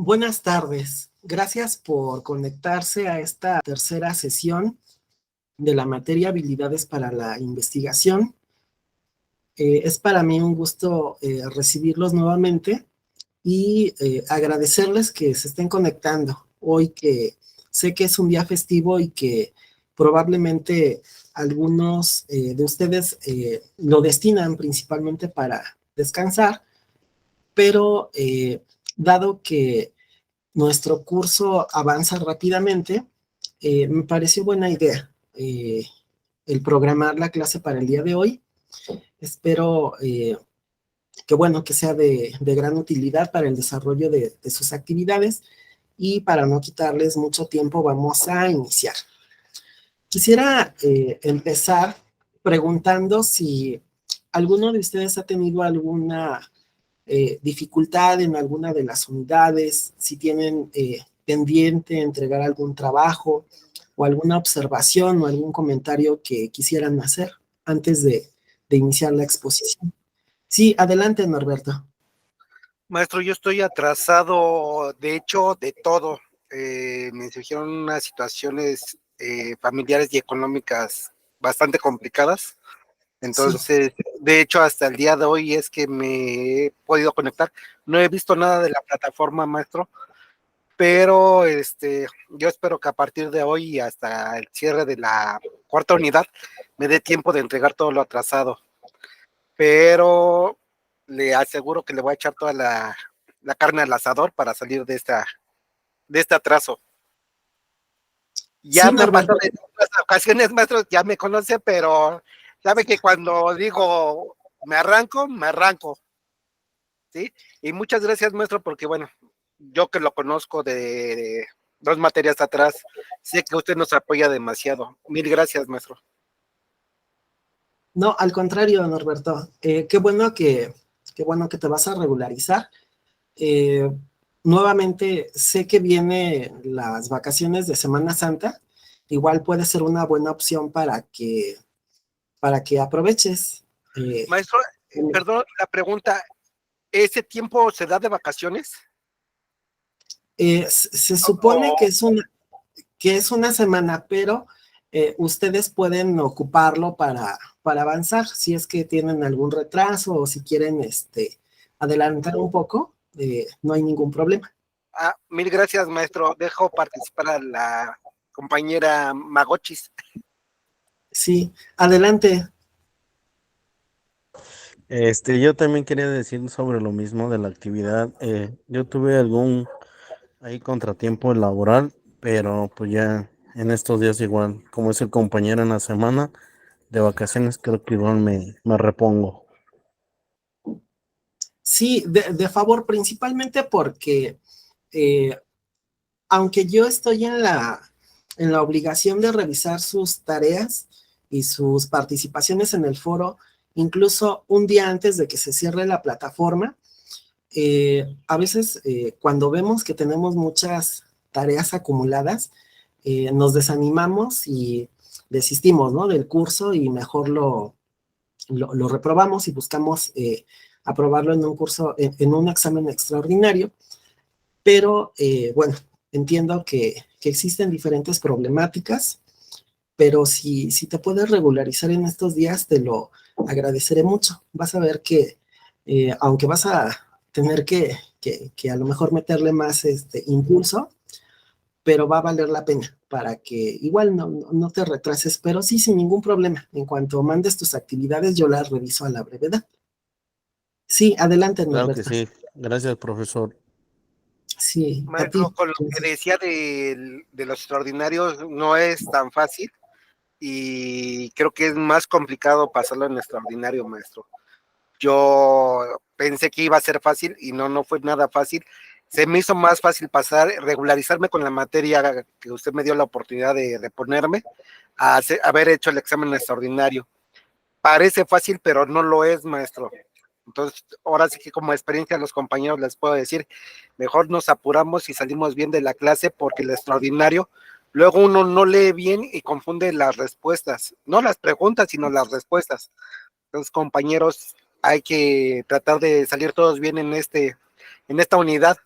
Buenas tardes. Gracias por conectarse a esta tercera sesión de la materia Habilidades para la Investigación. Es para mí un gusto recibirlos nuevamente y agradecerles que se estén conectando hoy, que sé que es un día festivo y que probablemente algunos de ustedes lo destinan principalmente para descansar, pero dado que nuestro curso avanza rápidamente, me pareció buena idea el programar la clase para el día de hoy. Espero que sea de gran utilidad para el desarrollo de sus actividades, y para no quitarles mucho tiempo vamos a iniciar. Quisiera empezar preguntando si alguno de ustedes ha tenido alguna dificultad en alguna de las unidades, si tienen pendiente entregar algún trabajo o alguna observación o algún comentario que quisieran hacer antes de iniciar la exposición. Sí, adelante, Norberto. Maestro, yo estoy atrasado, de hecho, de todo. Me surgieron unas situaciones familiares y económicas bastante complicadas. Sí, Entonces, de hecho, hasta el día de hoy es que me he podido conectar. No he visto nada de la plataforma, maestro, pero yo espero que a partir de hoy y hasta el cierre de la cuarta unidad me dé tiempo de entregar todo lo atrasado. Pero le aseguro que le voy a echar toda la carne al asador para salir de este atraso. Ya sí, me ha Norberto. pasado en otras ocasiones, maestro, ya me conoce, pero sabe que cuando digo me arranco, ¿sí? Y muchas gracias, maestro, porque bueno, yo que lo conozco de dos materias atrás, sé que usted nos apoya demasiado. Mil gracias, maestro. No, al contrario, Norberto. Qué bueno que te vas a regularizar. Eh, Nuevamente, sé que vienen las vacaciones de Semana Santa. Igual puede ser una buena opción para que aproveches. Eh, Maestro, perdón la pregunta, ¿ese tiempo se da de vacaciones? Se supone O, que es una semana, pero ustedes pueden ocuparlo para avanzar si es que tienen algún retraso o si quieren adelantar un poco, no hay ningún problema. mil gracias, maestro. Dejo participar a la compañera Magochis. Sí, adelante. Yo también quería decir sobre lo mismo de la actividad. Yo tuve algún ahí contratiempo laboral, pero pues ya en estos días igual, como es el compañero en la semana de vacaciones, creo que igual me repongo. Sí, de favor, principalmente porque eh, aunque yo estoy en la obligación de revisar sus tareas y sus participaciones en el foro, incluso un día antes de que se cierre la plataforma, a veces cuando vemos que tenemos muchas tareas acumuladas, nos desanimamos y desistimos, ¿no?, del curso, y mejor lo reprobamos y buscamos aprobarlo en un curso, en un examen extraordinario. Pero bueno, entiendo que existen diferentes problemáticas, pero si te puedes regularizar en estos días, te lo agradeceré mucho. Vas a ver que, aunque vas a tener que a lo mejor meterle más impulso, pero va a valer la pena para que igual no te retrases, pero sí, sin ningún problema. En cuanto mandes tus actividades, yo las reviso a la brevedad. Sí, adelante, Claro que Norberto. sí. Gracias, profesor. Sí, a Maestro, ti. con lo que decía de los extraordinarios, no es tan fácil y creo que es más complicado pasarlo en extraordinario, maestro. Yo pensé que iba a ser fácil y no fue nada fácil. Se me hizo más fácil pasar, regularizarme con la materia que usted me dio la oportunidad de ponerme, haber hecho el examen extraordinario. Parece fácil, pero no lo es, maestro. Entonces, ahora sí que como experiencia a los compañeros les puedo decir, mejor nos apuramos y salimos bien de la clase porque el extraordinario, luego uno no lee bien y confunde las respuestas, no las preguntas, sino las respuestas. Entonces, compañeros, hay que tratar de salir todos bien en esta unidad.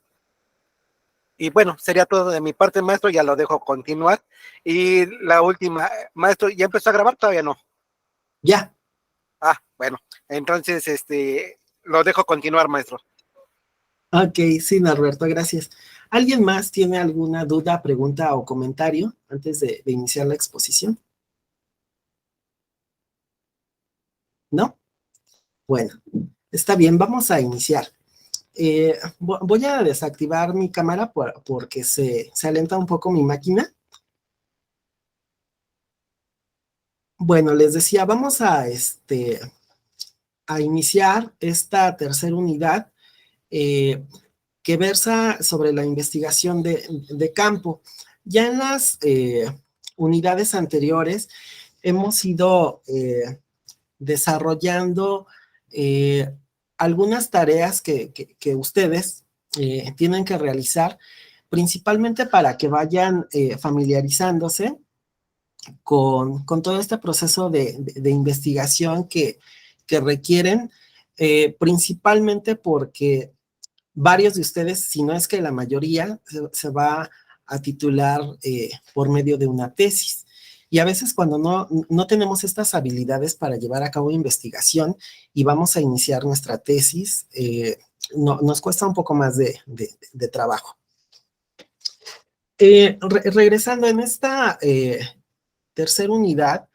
Y bueno, sería todo de mi parte, maestro, ya lo dejo continuar. Y la última, maestro, ¿ya empezó a grabar? Todavía no. Ya. Ah, bueno, entonces, lo dejo continuar, maestro. Ok, sí, Norberto, gracias. ¿Alguien más tiene alguna duda, pregunta o comentario antes de iniciar la exposición? ¿No? Bueno, está bien, vamos a iniciar. Voy a desactivar mi cámara porque se alenta un poco mi máquina. Bueno, les decía, vamos a iniciar esta tercera unidad que versa sobre la investigación de campo. Ya en las unidades anteriores hemos ido desarrollando eh, algunas tareas que ustedes tienen que realizar, principalmente para que vayan familiarizándose con todo este proceso de investigación que requieren, principalmente porque varios de ustedes, si no es que la mayoría, se va a titular por medio de una tesis. Y a veces cuando no tenemos estas habilidades para llevar a cabo investigación y vamos a iniciar nuestra tesis, nos cuesta un poco más de trabajo. Regresando en esta tercera unidad,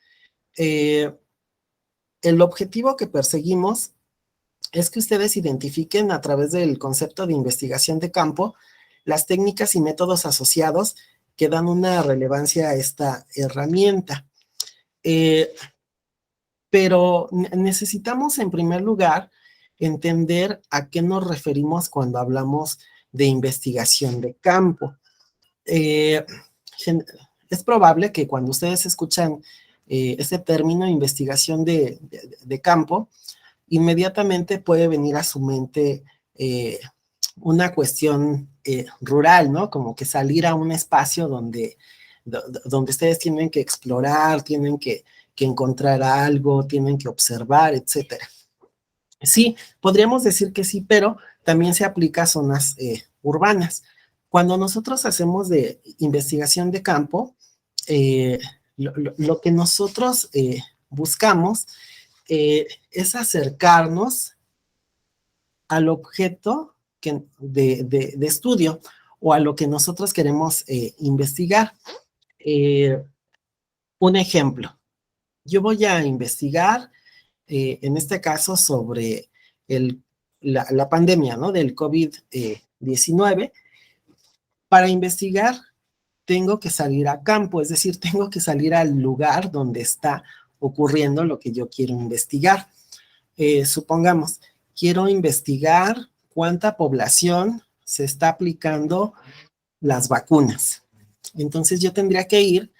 el objetivo que perseguimos es que ustedes identifiquen a través del concepto de investigación de campo las técnicas y métodos asociados que dan una relevancia a esta herramienta. Pero necesitamos en primer lugar entender a qué nos referimos cuando hablamos de investigación de campo. Es probable que cuando ustedes escuchan este término, investigación de campo, inmediatamente puede venir a su mente una cuestión rural, ¿no? Como que salir a un espacio donde ustedes tienen que explorar, tienen que encontrar algo, tienen que observar, etcétera. Sí, podríamos decir que sí, pero también se aplica a zonas urbanas. Cuando nosotros hacemos de investigación de campo, lo que nosotros buscamos es acercarnos al objeto de estudio o a lo que nosotros queremos investigar. Eh, un ejemplo, yo voy a investigar, en este caso, sobre la pandemia, ¿no? Del COVID-19. Para investigar, tengo que salir a campo, es decir, tengo que salir al lugar donde está ocurriendo lo que yo quiero investigar. Supongamos, quiero investigar cuánta población se está aplicando las vacunas. Entonces yo tendría que ir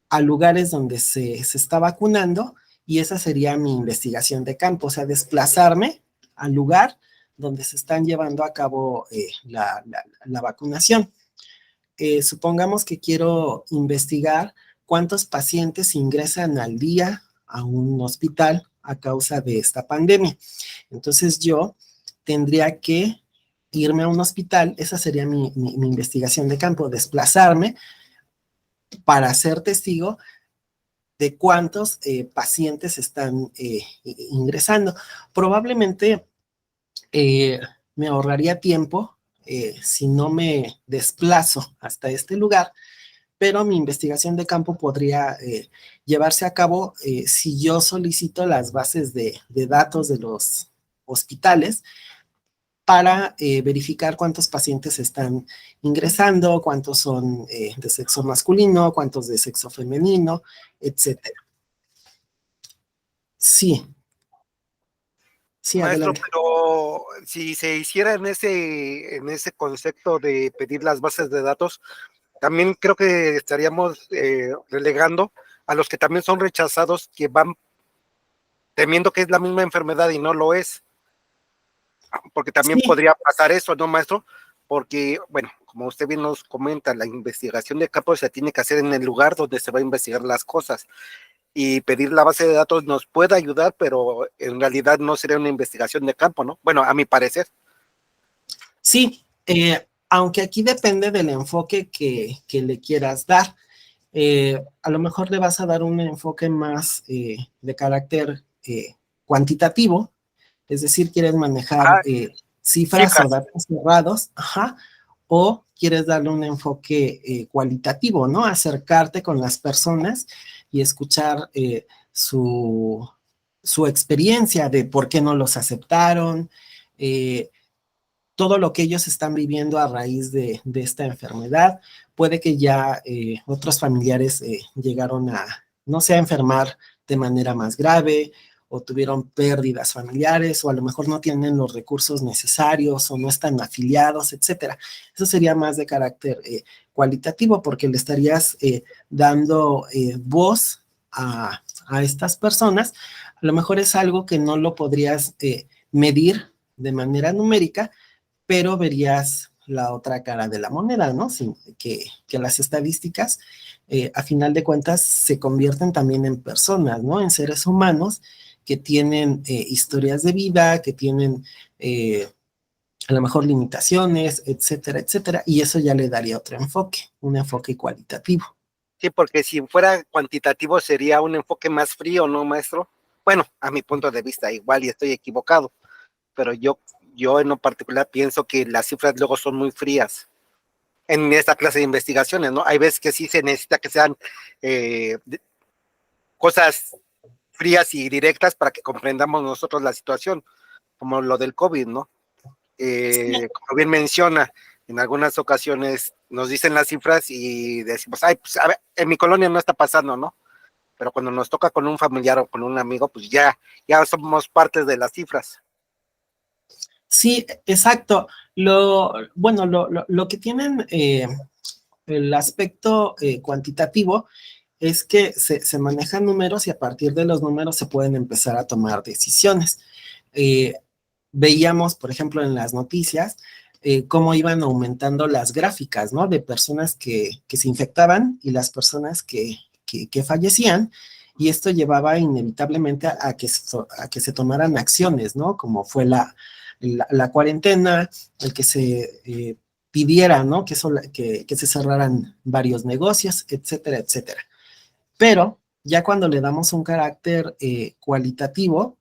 a lugares donde se está vacunando y esa sería mi investigación de campo, o sea, desplazarme al lugar donde se están llevando a cabo la vacunación. Supongamos que quiero investigar cuántos pacientes ingresan al día a un hospital a causa de esta pandemia. Entonces yo tendría que irme a un hospital, esa sería mi investigación de campo, desplazarme para ser testigo de cuántos pacientes están ingresando. Probablemente me ahorraría tiempo si no me desplazo hasta este lugar, pero mi investigación de campo podría llevarse a cabo si yo solicito las bases de datos de los hospitales para verificar cuántos pacientes están ingresando, cuántos son de sexo masculino, cuántos de sexo femenino, etcétera. Sí, sí, Maestro, adelante. pero si se hiciera en ese concepto de pedir las bases de datos, también creo que estaríamos relegando a los que también son rechazados, que van temiendo que es la misma enfermedad y no lo es, porque también Sí, podría pasar eso, ¿no, maestro? Porque, bueno, como usted bien nos comenta, la investigación de campo se tiene que hacer en el lugar donde se va a investigar las cosas, y pedir la base de datos nos puede ayudar, pero en realidad no sería una investigación de campo, ¿no? Bueno, a mi parecer. sí. aunque aquí depende del enfoque que le quieras dar. A lo mejor le vas a dar un enfoque más de carácter cuantitativo, es decir, quieres manejar Ah, cifras o cifras. datos cerrados, ajá, o quieres darle un enfoque cualitativo, ¿no? Acercarte con las personas y escuchar su experiencia de por qué no los aceptaron, eh, todo lo que ellos están viviendo a raíz de esta enfermedad. Puede que ya otros familiares llegaron a, no sé, a enfermar de manera más grave o tuvieron pérdidas familiares o a lo mejor no tienen los recursos necesarios o no están afiliados, etcétera. Eso sería más de carácter cualitativo porque le estarías dando voz a estas personas. A lo mejor es algo que no lo podrías medir de manera numérica, pero verías la otra cara de la moneda, ¿no? Sí, que las estadísticas, a final de cuentas, se convierten también en personas, ¿no? En seres humanos que tienen historias de vida, que tienen a lo mejor limitaciones, etcétera, etcétera, y eso ya le daría otro enfoque, un enfoque cualitativo. Sí, porque si fuera cuantitativo sería un enfoque más frío, ¿no, maestro? Bueno, a mi punto de vista, igual y estoy equivocado, pero yo en lo particular pienso que las cifras luego son muy frías en esta clase de investigaciones, ¿no? Hay veces que sí se necesita que sean eh, cosas frías y directas para que comprendamos nosotros la situación, como lo del COVID, ¿no? Como bien menciona, en algunas ocasiones nos dicen las cifras y decimos, ay, pues a ver, en mi colonia no está pasando, ¿no? Pero cuando nos toca con un familiar o con un amigo, pues ya somos parte de las cifras. Sí, exacto. Bueno, lo que tienen el aspecto cuantitativo es que se manejan números y a partir de los números se pueden empezar a tomar decisiones. Eh, Veíamos, por ejemplo, en las noticias, cómo iban aumentando las gráficas, ¿no? De personas que se infectaban y las personas que fallecían, y esto llevaba inevitablemente a que se tomaran acciones, ¿no? Como fue la cuarentena, el que se pidiera, ¿no? Que se cerraran varios negocios, etcétera, etcétera. Pero ya cuando le damos un carácter cualitativo,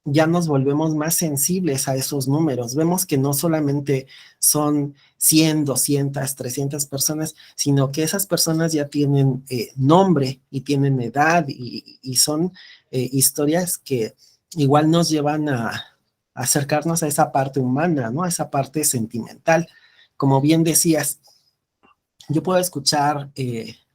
ya nos volvemos más sensibles a esos números. Vemos que no solamente son 100, 200, 300 personas, sino que esas personas ya tienen nombre y tienen edad y son historias que igual nos llevan a acercarnos a esa parte humana, ¿no? A esa parte sentimental. Como bien decías, yo puedo escuchar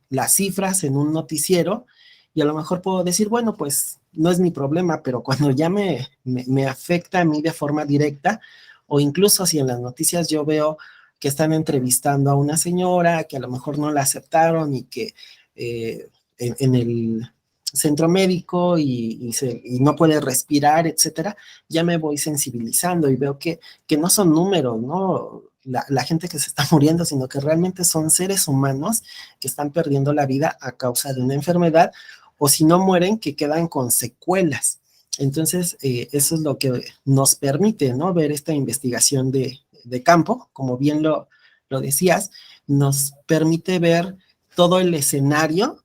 las cifras en un noticiero y a lo mejor puedo decir, bueno, pues no es mi problema, pero cuando ya me afecta a mí de forma directa, o incluso si en las noticias yo veo que están entrevistando a una señora que a lo mejor no la aceptaron y que en el centro médico y no puede respirar, etcétera, ya me voy sensibilizando y veo que no son números, ¿no? La gente que se está muriendo, sino que realmente son seres humanos que están perdiendo la vida a causa de una enfermedad, o si no mueren, que quedan con secuelas. Entonces, eso es lo que nos permite, ¿no? Ver esta investigación de campo, como bien lo decías, nos permite ver todo el escenario,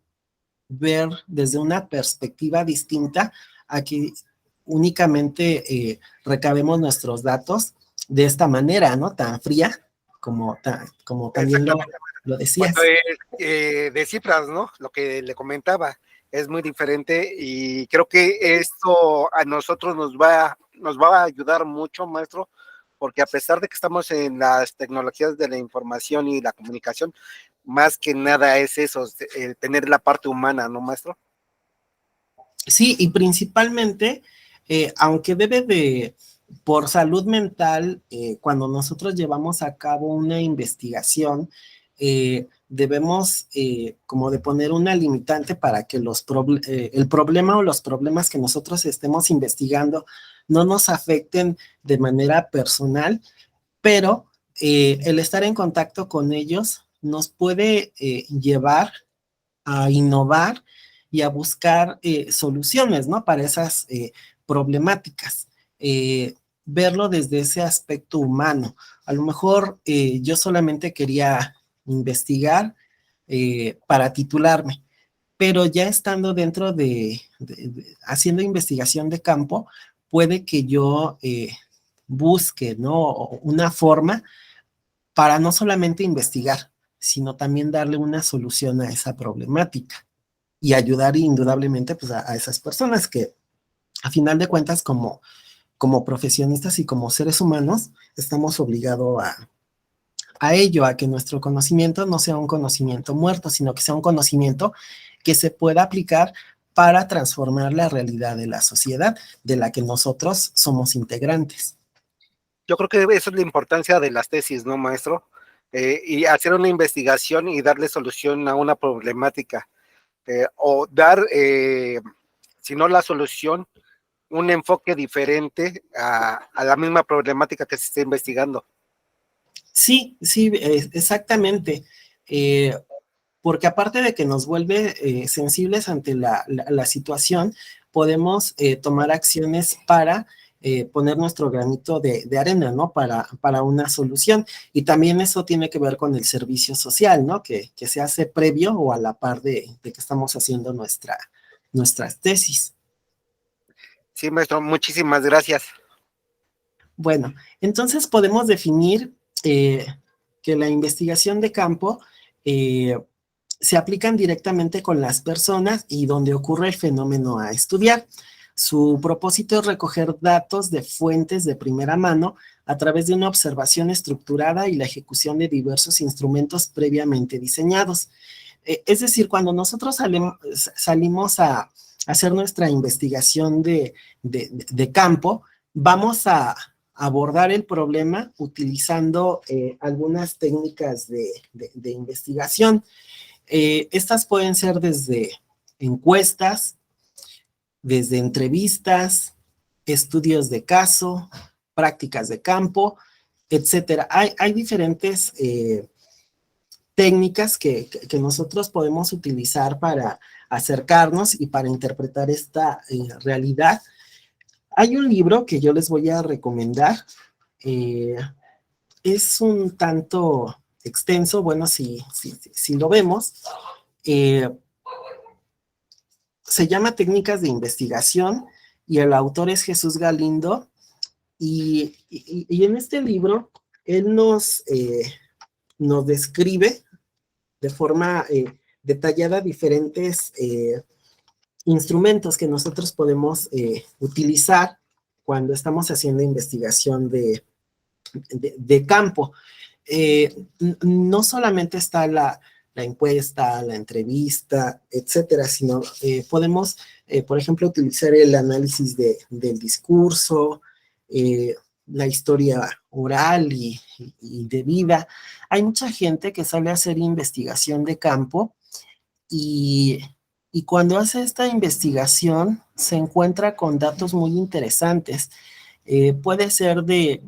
ver desde una perspectiva distinta a que únicamente recabemos nuestros datos de esta manera, ¿no? Tan fría como también Exactamente. lo Cuando decías. es de cifras, ¿no? Lo que le comentaba es muy diferente y creo que esto a nosotros nos va a ayudar mucho, maestro, porque a pesar de que estamos en las tecnologías de la información y la comunicación, más que nada es eso, tener la parte humana, ¿no, maestro? Sí, y principalmente, aunque debe de, por salud mental, cuando nosotros llevamos a cabo una investigación, debemos como de poner una limitante para que el problema o los problemas que nosotros estemos investigando no nos afecten de manera personal, pero el estar en contacto con ellos nos puede llevar a innovar y a buscar soluciones, ¿no? Para esas problemáticas. Verlo desde ese aspecto humano, A lo mejor yo solamente quería investigar para titularme, pero ya estando dentro haciendo investigación de campo, puede que yo busque, ¿no? Una forma para no solamente investigar, sino también darle una solución a esa problemática y ayudar indudablemente pues, a esas personas que a final de cuentas como profesionistas y como seres humanos estamos obligados a ello, a que nuestro conocimiento no sea un conocimiento muerto, sino que sea un conocimiento que se pueda aplicar para transformar la realidad de la sociedad de la que nosotros somos integrantes. Yo creo que esa es la importancia de las tesis, ¿no, maestro? Y hacer una investigación y darle solución a una problemática, o dar, si no la solución, un enfoque diferente a la misma problemática que se está investigando. Sí, sí, exactamente. Porque aparte de que nos vuelve sensibles ante la situación, podemos tomar acciones para poner nuestro granito de arena, ¿no? Para una solución. Y también eso tiene que ver con el servicio social, ¿no? Que se hace previo o a la par de que estamos haciendo nuestras tesis. Sí, maestro, muchísimas gracias. Bueno, entonces podemos definir que la investigación de campo se aplican directamente con las personas y donde ocurre el fenómeno a estudiar. Su propósito es recoger datos de fuentes de primera mano a través de una observación estructurada y la ejecución de diversos instrumentos previamente diseñados. Es decir, cuando nosotros salimos a hacer nuestra investigación de campo, vamos a abordar el problema utilizando algunas técnicas de investigación. Estas pueden ser desde encuestas, desde entrevistas, estudios de caso, prácticas de campo, etcétera. Hay diferentes técnicas que nosotros podemos utilizar para acercarnos y para interpretar esta realidad. Hay un libro que yo les voy a recomendar. Es un tanto extenso, bueno, si lo vemos. Se llama Técnicas de Investigación y el autor es Jesús Galindo. Y en este libro, él nos describe de forma detallada diferentes instrumentos que nosotros podemos utilizar cuando estamos haciendo investigación de campo. No solamente está la encuesta, la entrevista, etcétera, sino podemos, por ejemplo, utilizar el análisis del discurso, la historia oral y de vida. Hay mucha gente que sale a hacer investigación de campo y cuando hace esta investigación se encuentra con datos muy interesantes. Puede ser de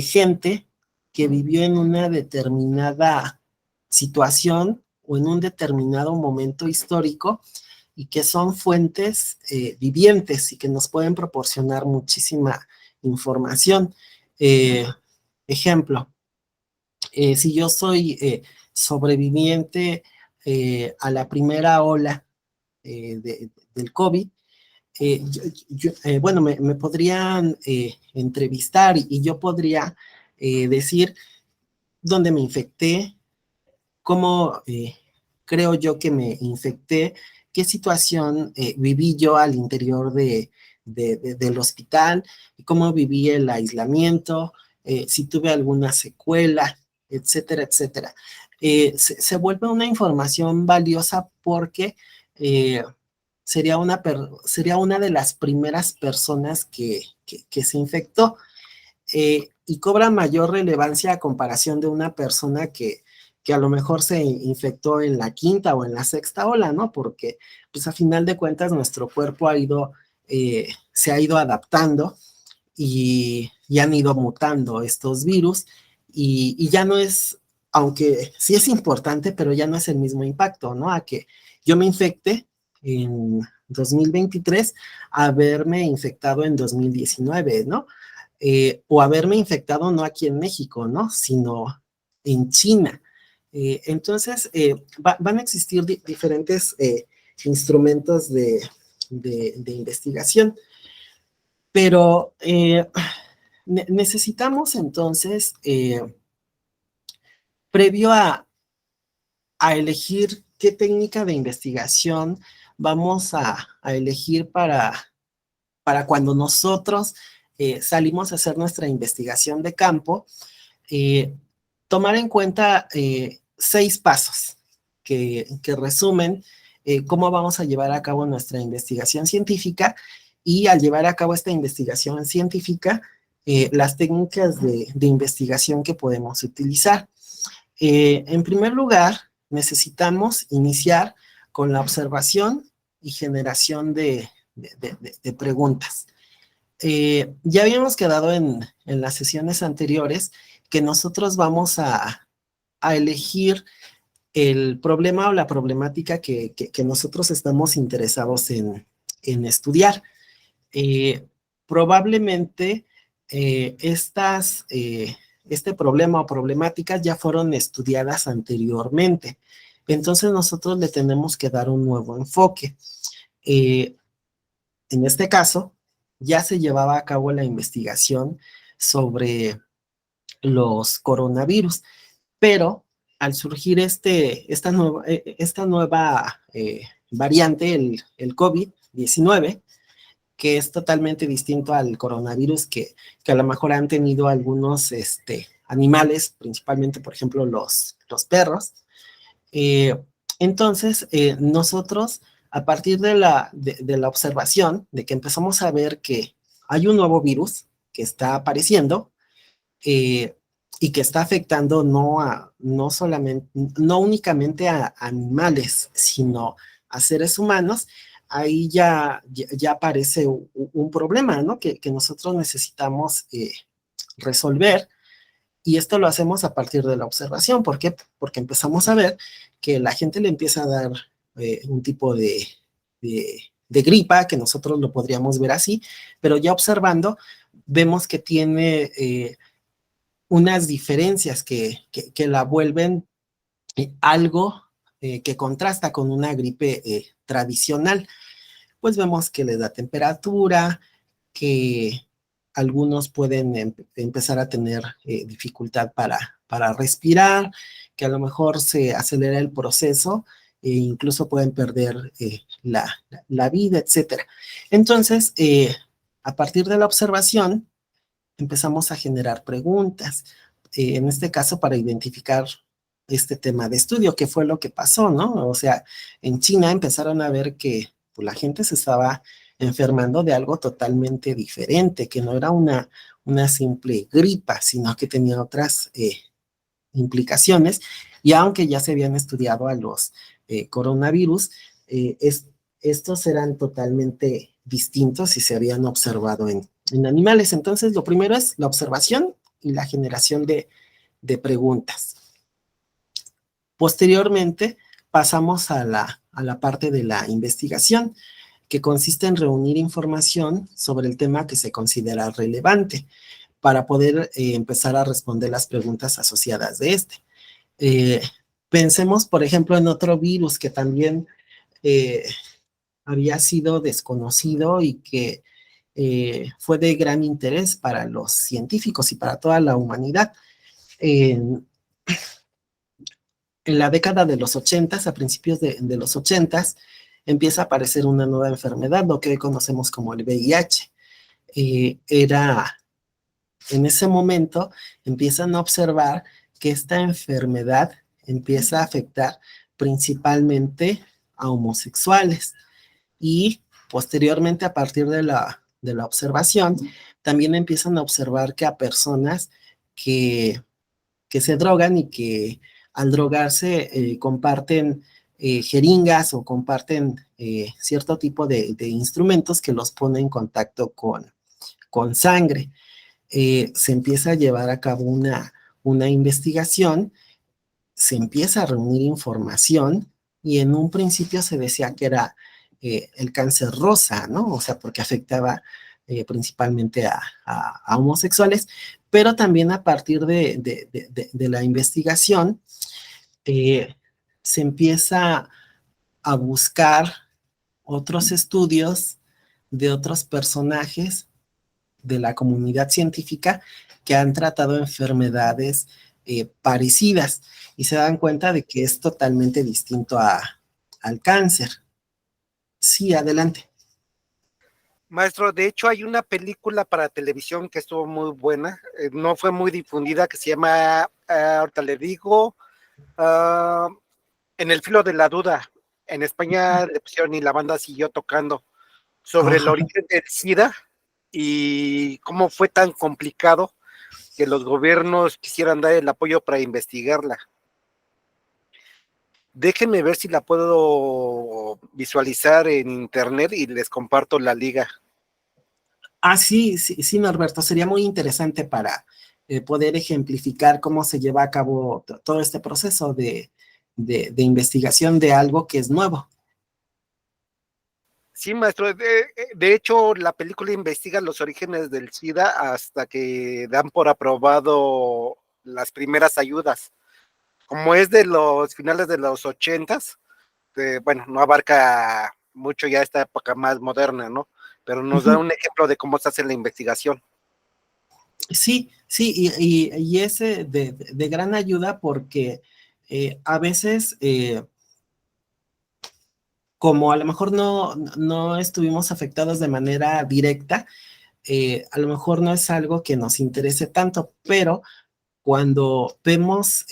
gente que vivió en una determinada situación o en un determinado momento histórico y que son fuentes vivientes y que nos pueden proporcionar muchísima información. Ejemplo, si yo soy sobreviviente a la primera ola del COVID, bueno, me podrían entrevistar y yo podría decir dónde me infecté, cómo creo yo que me infecté, qué situación viví yo al interior del hospital, cómo viví el aislamiento, si tuve alguna secuela, etcétera, etcétera. Se vuelve una información valiosa porque sería una de las primeras personas que se infectó y cobra mayor relevancia a comparación de una persona que a lo mejor se infectó en la quinta o en la sexta ola, ¿no? Porque, pues, a final de cuentas, nuestro cuerpo se ha ido adaptando y han ido mutando estos virus y ya no es, aunque sí es importante, pero ya no es el mismo impacto, ¿no? A que yo me infecte en 2023 a haberme infectado en 2019, ¿no? o haberme infectado no aquí en México, ¿no? Sino en China. Entonces, van a existir diferentes instrumentos de investigación, pero necesitamos entonces, previo a elegir qué técnica de investigación vamos a elegir para cuando nosotros salimos a hacer nuestra investigación de campo, tomar en cuenta 6 pasos que resumen cómo vamos a llevar a cabo nuestra investigación científica, y al llevar a cabo esta investigación científica, las técnicas de investigación que podemos utilizar. En primer lugar, necesitamos iniciar con la observación y generación de preguntas. Ya habíamos quedado en las sesiones anteriores que nosotros vamos a elegir el problema o la problemática que nosotros estamos interesados en estudiar. Probablemente este problema o problemáticas ya fueron estudiadas anteriormente. Entonces nosotros le tenemos que dar un nuevo enfoque. En este caso, ya se llevaba a cabo la investigación sobre los coronavirus, pero al surgir esta nueva variante, el COVID-19, que es totalmente distinto al coronavirus que a lo mejor han tenido algunos animales, principalmente, por ejemplo, los perros. Entonces, nosotros, a partir de la observación, de que empezamos a ver que hay un nuevo virus que está apareciendo, y que está afectando no únicamente a animales, sino a seres humanos, ahí ya aparece un problema, ¿no? Que nosotros necesitamos resolver, y esto lo hacemos a partir de la observación. ¿Por qué? Porque empezamos a ver que la gente le empieza a dar un tipo de gripa, que nosotros lo podríamos ver así, pero ya observando, vemos que tiene unas diferencias que la vuelven algo que contrasta con una gripe tradicional. Pues vemos que le da temperatura, que algunos pueden empezar a tener dificultad para respirar, que a lo mejor se acelera el proceso e incluso pueden perder la vida, etc. Entonces, a partir de la observación, empezamos a generar preguntas, en este caso para identificar este tema de estudio, qué fue lo que pasó, ¿no? O sea, en China empezaron a ver que pues, la gente se estaba enfermando de algo totalmente diferente, que no era una simple gripa, sino que tenía otras implicaciones, y aunque ya se habían estudiado a los coronavirus, estos eran totalmente distintos y se habían observado en animales. Entonces, lo primero es la observación y la generación de preguntas. Posteriormente, pasamos a la parte de la investigación, que consiste en reunir información sobre el tema que se considera relevante para poder empezar a responder las preguntas asociadas de este. Pensemos, por ejemplo, en otro virus que también había sido desconocido y que fue de gran interés para los científicos y para toda la humanidad. En la década de los 80, a principios de los 80, empieza a aparecer una nueva enfermedad, lo que hoy conocemos como el VIH. En ese momento empiezan a observar que esta enfermedad empieza a afectar principalmente a homosexuales, y posteriormente, a partir de la observación, también empiezan a observar que a personas que se drogan y que al drogarse comparten jeringas o comparten cierto tipo de instrumentos que los ponen en contacto con sangre. Se empieza a llevar a cabo una investigación, se empieza a reunir información, y en un principio se decía que era el cáncer rosa, ¿no? O sea, porque afectaba principalmente a homosexuales, pero también a partir de la investigación se empieza a buscar otros estudios de otros personajes de la comunidad científica que han tratado enfermedades parecidas y se dan cuenta de que es totalmente distinto al cáncer. Sí, adelante. Maestro, de hecho hay una película para televisión que estuvo muy buena, no fue muy difundida, que se llama, ahorita le digo, En el filo de la duda. En España le pusieron y la banda siguió tocando sobre el Ajá. origen del SIDA y cómo fue tan complicado que los gobiernos quisieran dar el apoyo para investigarla. Déjenme ver si la puedo visualizar en internet y les comparto la liga. Sí, sí, sí, Norberto, sería muy interesante para poder ejemplificar cómo se lleva a cabo todo este proceso de investigación de algo que es nuevo. Sí, maestro, de hecho la película investiga los orígenes del SIDA hasta que dan por aprobado las primeras ayudas. Como es de los finales de los 80s, bueno, no abarca mucho ya esta época más moderna, ¿no? Pero nos da un ejemplo de cómo se hace la investigación. Sí, sí, y es de gran ayuda porque a veces, como a lo mejor no estuvimos afectados de manera directa, a lo mejor no es algo que nos interese tanto, pero cuando vemos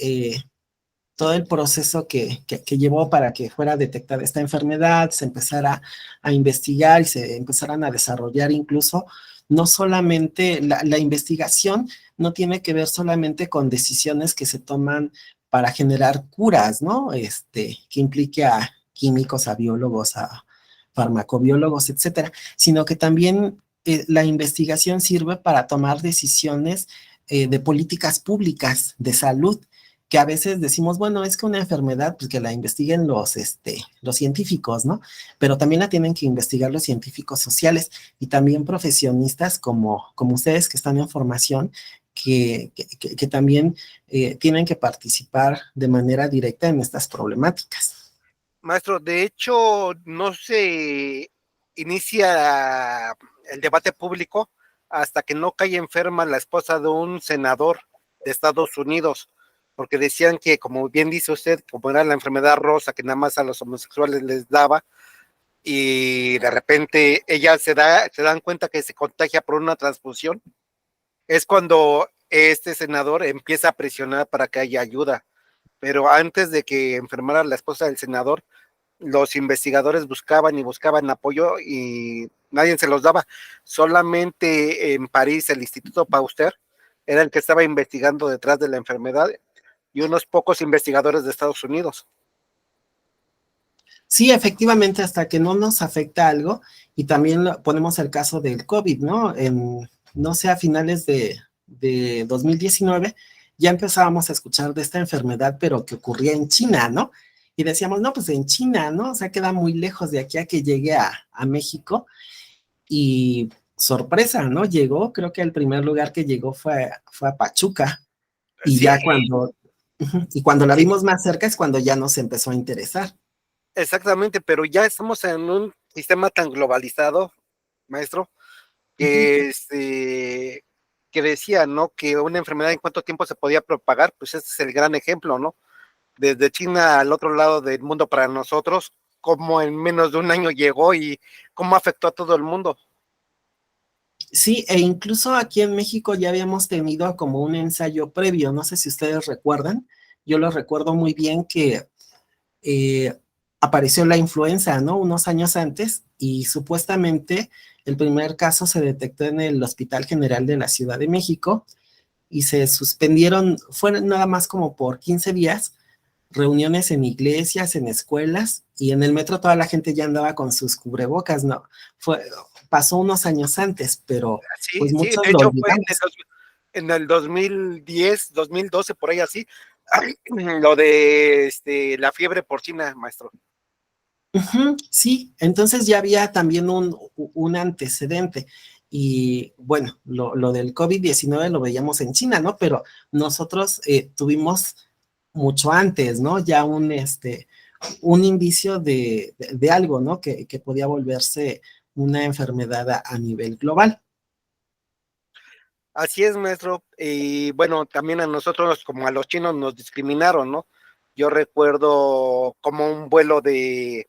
todo el proceso que llevó para que fuera detectada esta enfermedad, se empezara a investigar y se empezaran a desarrollar incluso, no solamente la investigación no tiene que ver solamente con decisiones que se toman para generar curas, ¿no? Que implique a químicos, a biólogos, a farmacobiólogos, etcétera, sino que también la investigación sirve para tomar decisiones de políticas públicas de salud, que a veces decimos, bueno, es que una enfermedad, pues que la investiguen los científicos, ¿no? Pero también la tienen que investigar los científicos sociales y también profesionistas como ustedes que están en formación, que también tienen que participar de manera directa en estas problemáticas. Maestro, de hecho, no se inicia el debate público hasta que no cae enferma la esposa de un senador de Estados Unidos, porque decían que, como bien dice usted, como era la enfermedad rosa que nada más a los homosexuales les daba, y de repente ella se dan cuenta que se contagia por una transfusión, es cuando este senador empieza a presionar para que haya ayuda. Pero antes de que enfermara la esposa del senador, los investigadores buscaban y buscaban apoyo y nadie se los daba. Solamente en París el Instituto Pasteur era el que estaba investigando detrás de la enfermedad y unos pocos investigadores de Estados Unidos. Sí, efectivamente, hasta que no nos afecta algo, y también ponemos el caso del COVID, ¿no? No sé, a finales de 2019 ya empezábamos a escuchar de esta enfermedad, pero que ocurría en China, ¿no? Y decíamos, no, pues en China, ¿no? O sea, queda muy lejos de aquí a que llegue a México. Y sorpresa, ¿no? Llegó, creo que el primer lugar que llegó fue a Pachuca. Y Sí, ya cuando la sí, vimos más cerca es cuando ya nos empezó a interesar. exactamente, pero ya estamos en un sistema tan globalizado, maestro, Ujú. que que decía, ¿no? Que una enfermedad en cuánto tiempo se podía propagar, pues ese es el gran ejemplo, ¿no? Desde China al otro lado del mundo para nosotros, cómo en menos de un año llegó y cómo afectó a todo el mundo. Sí, e incluso aquí en México ya habíamos tenido como un ensayo previo, no sé si ustedes recuerdan, yo lo recuerdo muy bien que eh, apareció la influenza, ¿no? Unos años antes y supuestamente el primer caso se detectó en el Hospital General de la Ciudad de México y se suspendieron, fueron nada más como por 15 días, reuniones en iglesias, en escuelas y en el metro toda la gente ya andaba con sus cubrebocas, ¿no? Pasó unos años antes, pero Sí, pues sí, muchos de lo hecho fue olvidamos. en el 2010, 2012, por ahí así, lo de la fiebre porcina, maestro. Ujú, sí, entonces ya había también un antecedente Y bueno, lo del COVID-19 lo veíamos en China, ¿no? Pero nosotros tuvimos mucho antes, ¿no? Ya un indicio de algo, ¿no? Que podía volverse una enfermedad a nivel global. Así es, maestro. Y bueno, también a nosotros, como a los chinos, nos discriminaron, ¿no? Yo recuerdo como un vuelo de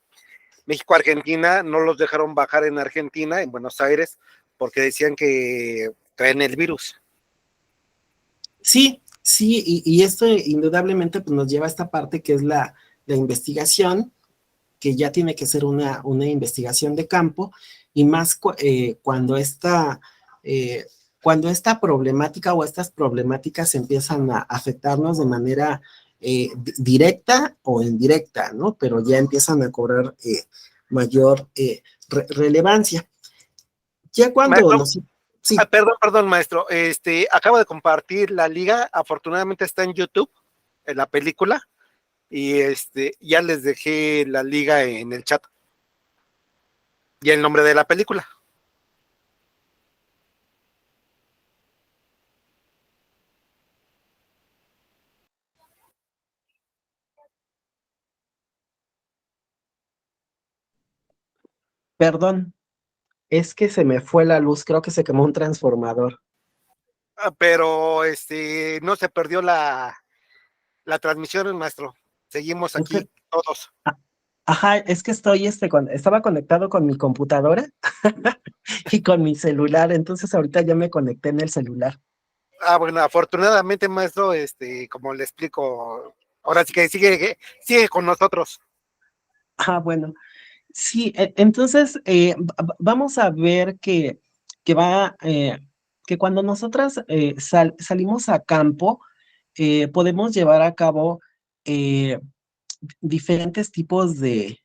México a Argentina, no los dejaron bajar en Argentina, en Buenos Aires, porque decían que traen el virus. Sí, sí, y esto indudablemente pues, nos lleva a esta parte que es la investigación, que ya tiene que ser una investigación de campo, y más cuando esta problemática o estas problemáticas empiezan a afectarnos de manera directa o indirecta, ¿no? Pero ya empiezan a cobrar mayor relevancia. Ya cuando Maestro, nos... Sí, perdón, maestro. Acabo de compartir la liga. Afortunadamente está en YouTube, en la película. Y ya les dejé la liga en el chat. Y el nombre de la película. perdón, es que se me fue la luz, creo que se quemó un transformador. Pero no se perdió la transmisión, maestro. Seguimos Usted, aquí todos. ajá, es que estaba conectado con mi computadora y con mi celular, entonces ahorita ya me conecté en el celular. Bueno, afortunadamente, maestro, como le explico, ahora sí que sigue con nosotros. Ah, bueno, sí, entonces vamos a ver que cuando nosotras salimos a campo, podemos llevar a cabo eh, diferentes tipos de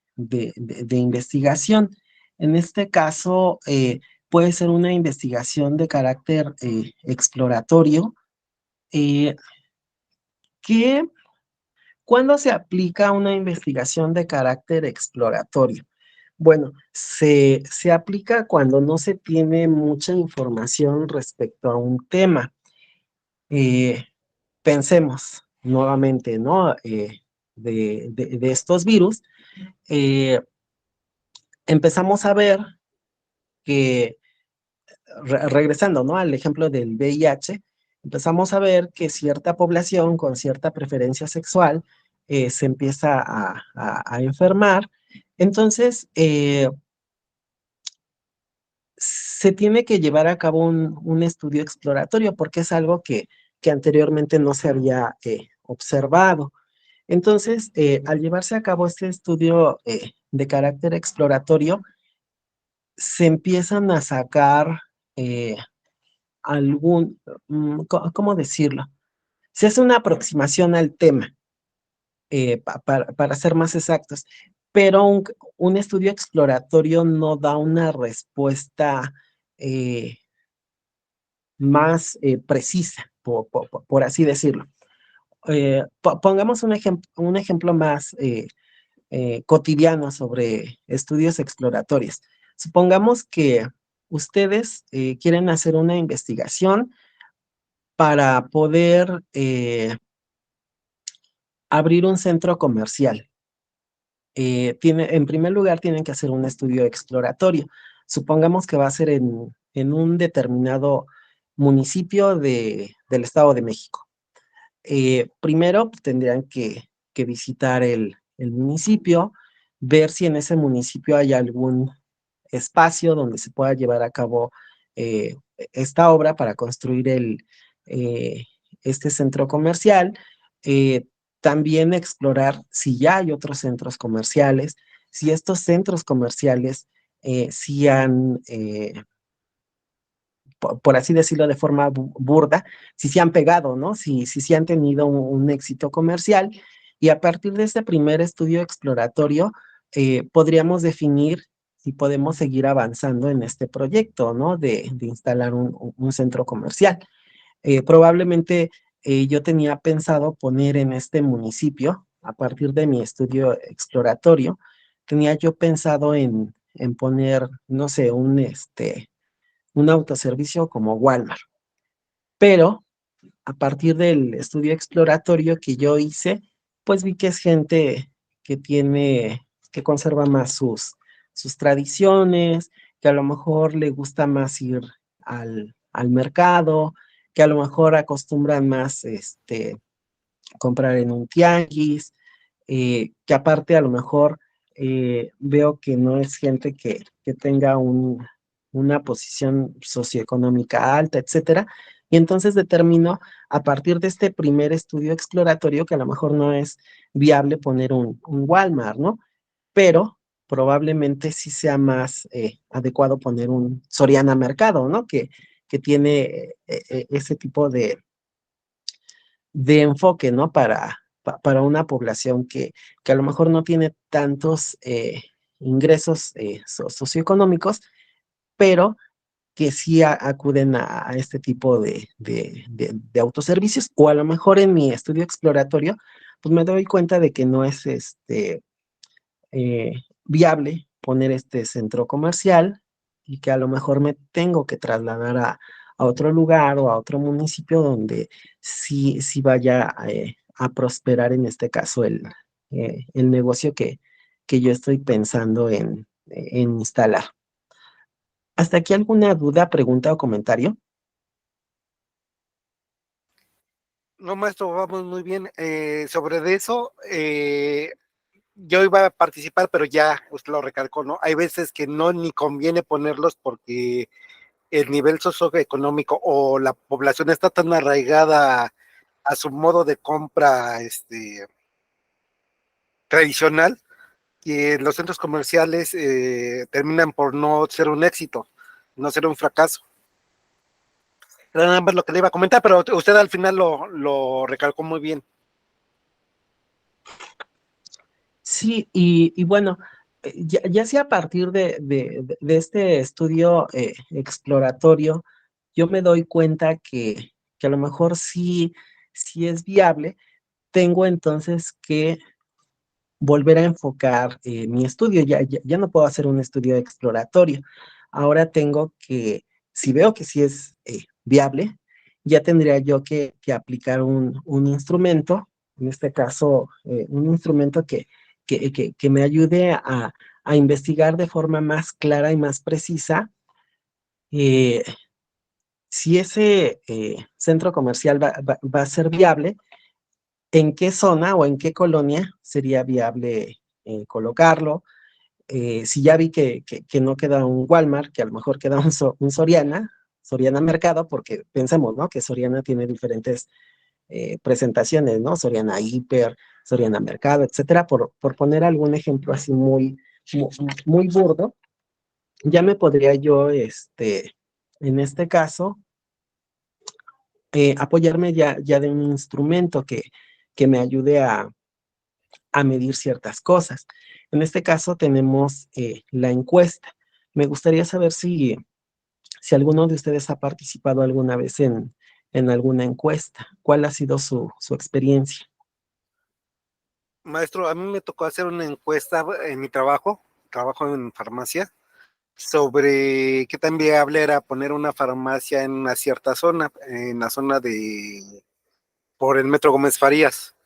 investigación. En este caso, puede ser una investigación de carácter exploratorio, eh, que ¿cuándo se aplica una investigación de carácter exploratorio? Bueno, se aplica cuando no se tiene mucha información respecto a un tema. Eh, Pensemos nuevamente, ¿no? De estos virus. eh, Empezamos a ver que, regresando, ¿no? Al ejemplo del VIH, empezamos a ver que cierta población con cierta preferencia sexual se empieza a enfermar. Entonces, se tiene que llevar a cabo un estudio exploratorio porque es algo que anteriormente no se había observado. Entonces, al llevarse a cabo este estudio de carácter exploratorio, se empiezan a sacar eh, ¿cómo decirlo? Se hace una aproximación al tema, para ser más exactos, pero un estudio exploratorio no da una respuesta eh, más precisa, por así decirlo. Pongamos un ejemplo más cotidiano sobre estudios exploratorios. Supongamos que ustedes quieren hacer una investigación para poder abrir un centro comercial. En primer lugar, tienen que hacer un estudio exploratorio. Supongamos que va a ser en un determinado municipio del Estado de México. Primero pues, tendrían que visitar el municipio, ver si en ese municipio hay algún espacio donde se pueda llevar a cabo esta obra para construir eh, este centro comercial. Eh, También explorar si ya hay otros centros comerciales, si estos centros comerciales si han por así decirlo de forma burda, si se han pegado, ¿no? Si han tenido un éxito comercial. Y a partir de este primer estudio exploratorio, podríamos definir si podemos seguir avanzando en este proyecto, ¿no? De instalar un centro comercial. Probablemente yo tenía pensado poner en este municipio, a partir de mi estudio exploratorio, tenía yo pensado en poner, no sé, un autoservicio como Walmart. Pero a partir del estudio exploratorio que yo hice, pues vi que es gente que tiene, que conserva más sus tradiciones, que a lo mejor le gusta más ir al mercado, que a lo mejor acostumbran más comprar en un tianguis, que aparte a lo mejor veo que no es gente que tenga una posición socioeconómica alta, etcétera. Y entonces determino a partir de este primer estudio exploratorio que a lo mejor no es viable poner un Walmart, ¿no? Pero probablemente sí sea más adecuado poner un Soriana Mercado, ¿no? Que tiene ese tipo de enfoque, ¿no? Para una población que a lo mejor no tiene tantos ingresos socioeconómicos, pero que sí acuden a este tipo de autoservicios, o a lo mejor en mi estudio exploratorio, pues me doy cuenta de que no es viable poner este centro comercial y que a lo mejor me tengo que trasladar a otro lugar o a otro municipio donde sí vaya a prosperar en este caso el negocio que yo estoy pensando en instalar. ¿Hasta aquí alguna duda, pregunta o comentario? No, maestro, vamos muy bien. Sobre de eso, yo iba a participar, pero ya usted lo recalcó, ¿no? Hay veces que no ni conviene ponerlos porque el nivel socioeconómico o la población está tan arraigada a su modo de compra tradicional que los centros comerciales terminan por no ser un éxito, no ser un fracaso. Era nada más lo que le iba a comentar, pero usted al final lo recalcó muy bien. Sí, y bueno, ya sea a partir de este estudio exploratorio, yo me doy cuenta que a lo mejor sí es viable, tengo entonces que volver a enfocar mi estudio. Ya no puedo hacer un estudio exploratorio. Ahora tengo que, si veo que sí es viable, ya tendría yo que aplicar un instrumento, en este caso, un instrumento que me ayude a investigar de forma más clara y más precisa eh, si ese centro comercial va a ser viable, en qué zona o en qué colonia sería viable colocarlo. Si ya vi que no queda un Walmart, que a lo mejor queda un Soriana Mercado, porque pensemos, ¿no? Que Soriana tiene diferentes presentaciones, ¿no? Soriana Hiper, Soriana Mercado, etcétera, por poner algún ejemplo así muy, muy burdo, ya me podría yo, en este caso, apoyarme ya de un instrumento que me ayude a medir ciertas cosas. En este caso tenemos la encuesta. Me gustaría saber si alguno de ustedes ha participado alguna vez en alguna encuesta. ¿Cuál ha sido su experiencia? Maestro, a mí me tocó hacer una encuesta en mi trabajo en farmacia, sobre qué tan viable era poner una farmacia en una cierta zona, en la zona por el Metro Gómez Farías.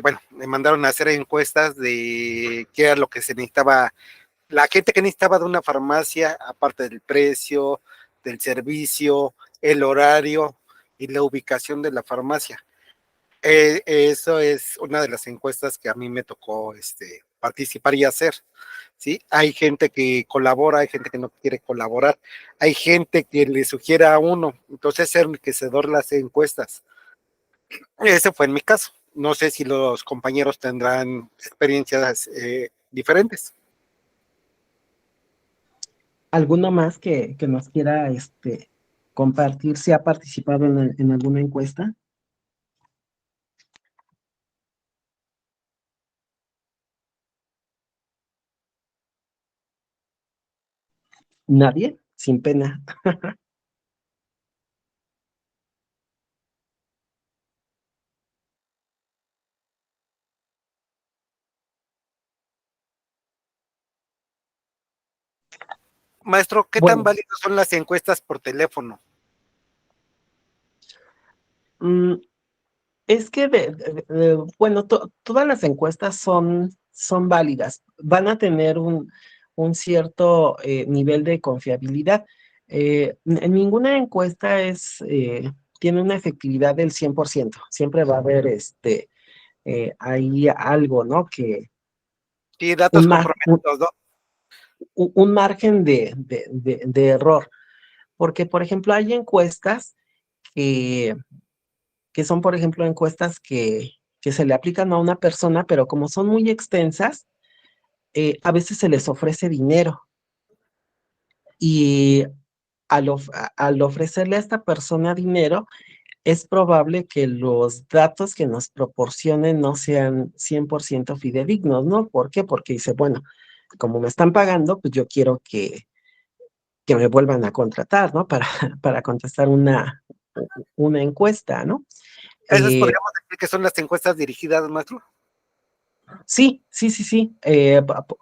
Bueno, me mandaron a hacer encuestas de qué era lo que se necesitaba, la gente que necesitaba de una farmacia, aparte del precio, del servicio, el horario y la ubicación de la farmacia. Eso es una de las encuestas que a mí me tocó participar y hacer. ¿Sí? Hay gente que colabora, hay gente que no quiere colaborar, hay gente que le sugiere a uno, entonces es enriquecedor las encuestas. Ese fue en mi caso. No sé si los compañeros tendrán experiencias diferentes. ¿Alguno más que nos quiera compartir si ha participado en alguna encuesta? ¿Nadie? Sin pena. Maestro, ¿qué tan Bueno, válidas son las encuestas por teléfono? mm, es que, bueno, todas las encuestas son válidas, van a tener un cierto nivel de confiabilidad. Ninguna encuesta tiene una efectividad del 100%, siempre va a haber ahí algo, ¿no? Sí, datos Un, mar- un, comprometidos, ¿no? un margen de error, porque, por ejemplo, hay encuestas que, que son, por ejemplo, encuestas que se le aplican a una persona, pero como son muy extensas, a veces se les ofrece dinero y al ofrecerle a esta persona dinero, es probable que los datos que nos proporcionen no sean 100% fidedignos, ¿no? ¿Por qué? Porque dice, bueno, como me están pagando, pues yo quiero que me vuelvan a contratar, ¿no? Para contestar una encuesta, ¿no? Esas Eh, podríamos decir que son las encuestas dirigidas, maestro. Sí, sí, sí, sí.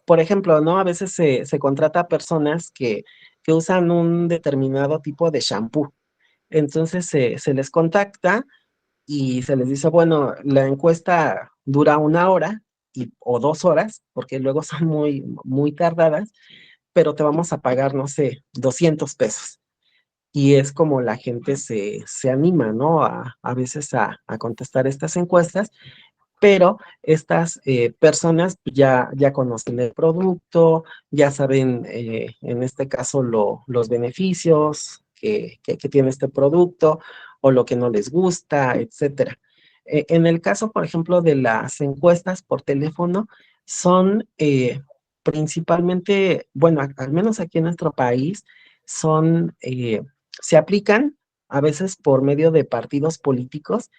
Por ejemplo, ¿no? A veces se contrata a personas que usan un determinado tipo de shampoo. Entonces se les contacta y se les dice, bueno, la encuesta dura 1 hora o 2 horas, porque luego son muy tardadas, pero te vamos a pagar, no sé, 200 pesos. Y es como la gente se anima, ¿no? A veces a contestar estas encuestas, pero estas personas ya conocen el producto, ya saben, en este caso, los beneficios que tiene este producto o lo que no les gusta, etcétera. En el caso, por ejemplo, de las encuestas por teléfono, son principalmente, bueno, al menos aquí en nuestro país, se aplican a veces por medio de partidos políticos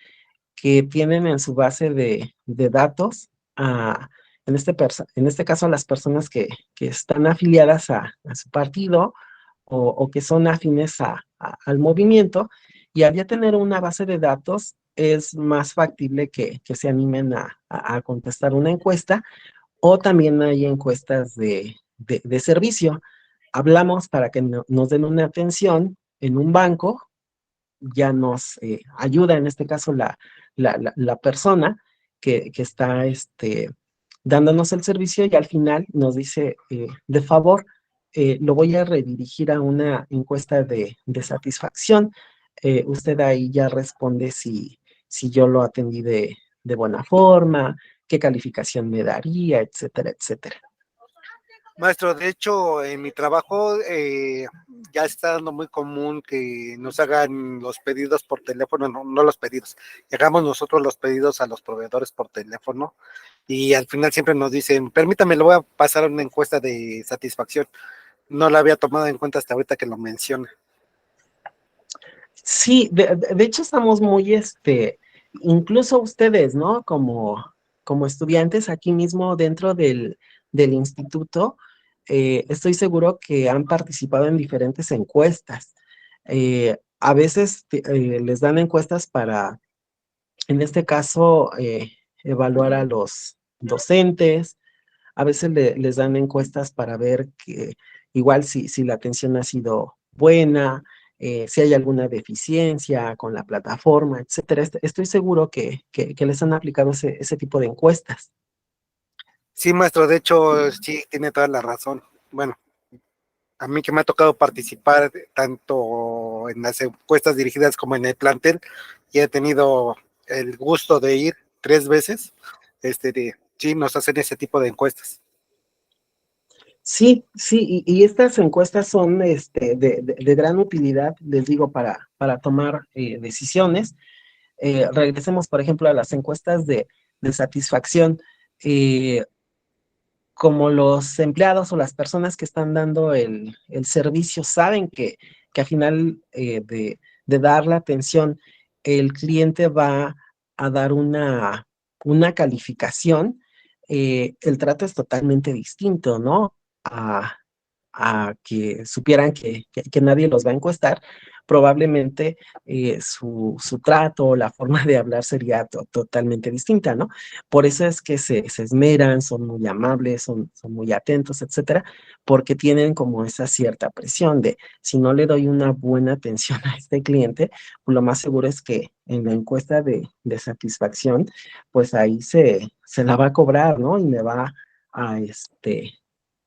que tienen en su base de datos en este caso a las personas que están afiliadas a su partido o que son afines al movimiento, y al ya tener una base de datos es más factible que se animen a contestar una encuesta, o también hay encuestas de servicio. Hablamos para que nos den una atención en un banco, ya nos ayuda en este caso la persona que está dándonos el servicio, y al final nos dice, de favor, lo voy a redirigir a una encuesta de satisfacción. Usted ahí ya responde si yo lo atendí de buena forma, qué calificación me daría, etcétera, etcétera. Maestro, de hecho, en mi trabajo ya está dando muy común que nos hagan los pedidos por teléfono, no los pedidos, llegamos nosotros los pedidos a los proveedores por teléfono y al final siempre nos dicen, permítame, le voy a pasar una encuesta de satisfacción. No la había tomado en cuenta hasta ahorita que lo menciona. Sí, de hecho estamos muy, incluso ustedes, ¿no? Como estudiantes aquí mismo dentro del instituto, estoy seguro que han participado en diferentes encuestas. A veces les dan encuestas para, en este caso, evaluar a los docentes. A veces les dan encuestas para ver que igual si la atención ha sido buena, si hay alguna deficiencia con la plataforma, etcétera. Estoy seguro que les han aplicado ese tipo de encuestas. Sí, maestro, de hecho, sí, tiene toda la razón. Bueno, a mí que me ha tocado participar tanto en las encuestas dirigidas como en el plantel, y he tenido el gusto de ir 3 veces, sí, nos hacen ese tipo de encuestas. Sí, sí, y estas encuestas son de gran utilidad, les digo, para tomar decisiones. Regresemos, por ejemplo, a las encuestas de satisfacción. Eh, como los empleados o las personas que están dando el servicio saben que al final de dar la atención, el cliente va a dar una calificación, el trato es totalmente distinto, ¿no? A que supieran que nadie los va a encuestar, probablemente su trato, la forma de hablar sería totalmente distinta, ¿no? Por eso es que se esmeran, son muy amables, son muy atentos, etcétera, porque tienen como esa cierta presión de si no le doy una buena atención a este cliente, pues lo más seguro es que en la encuesta de satisfacción, pues ahí se la va a cobrar, ¿no? Y me va a,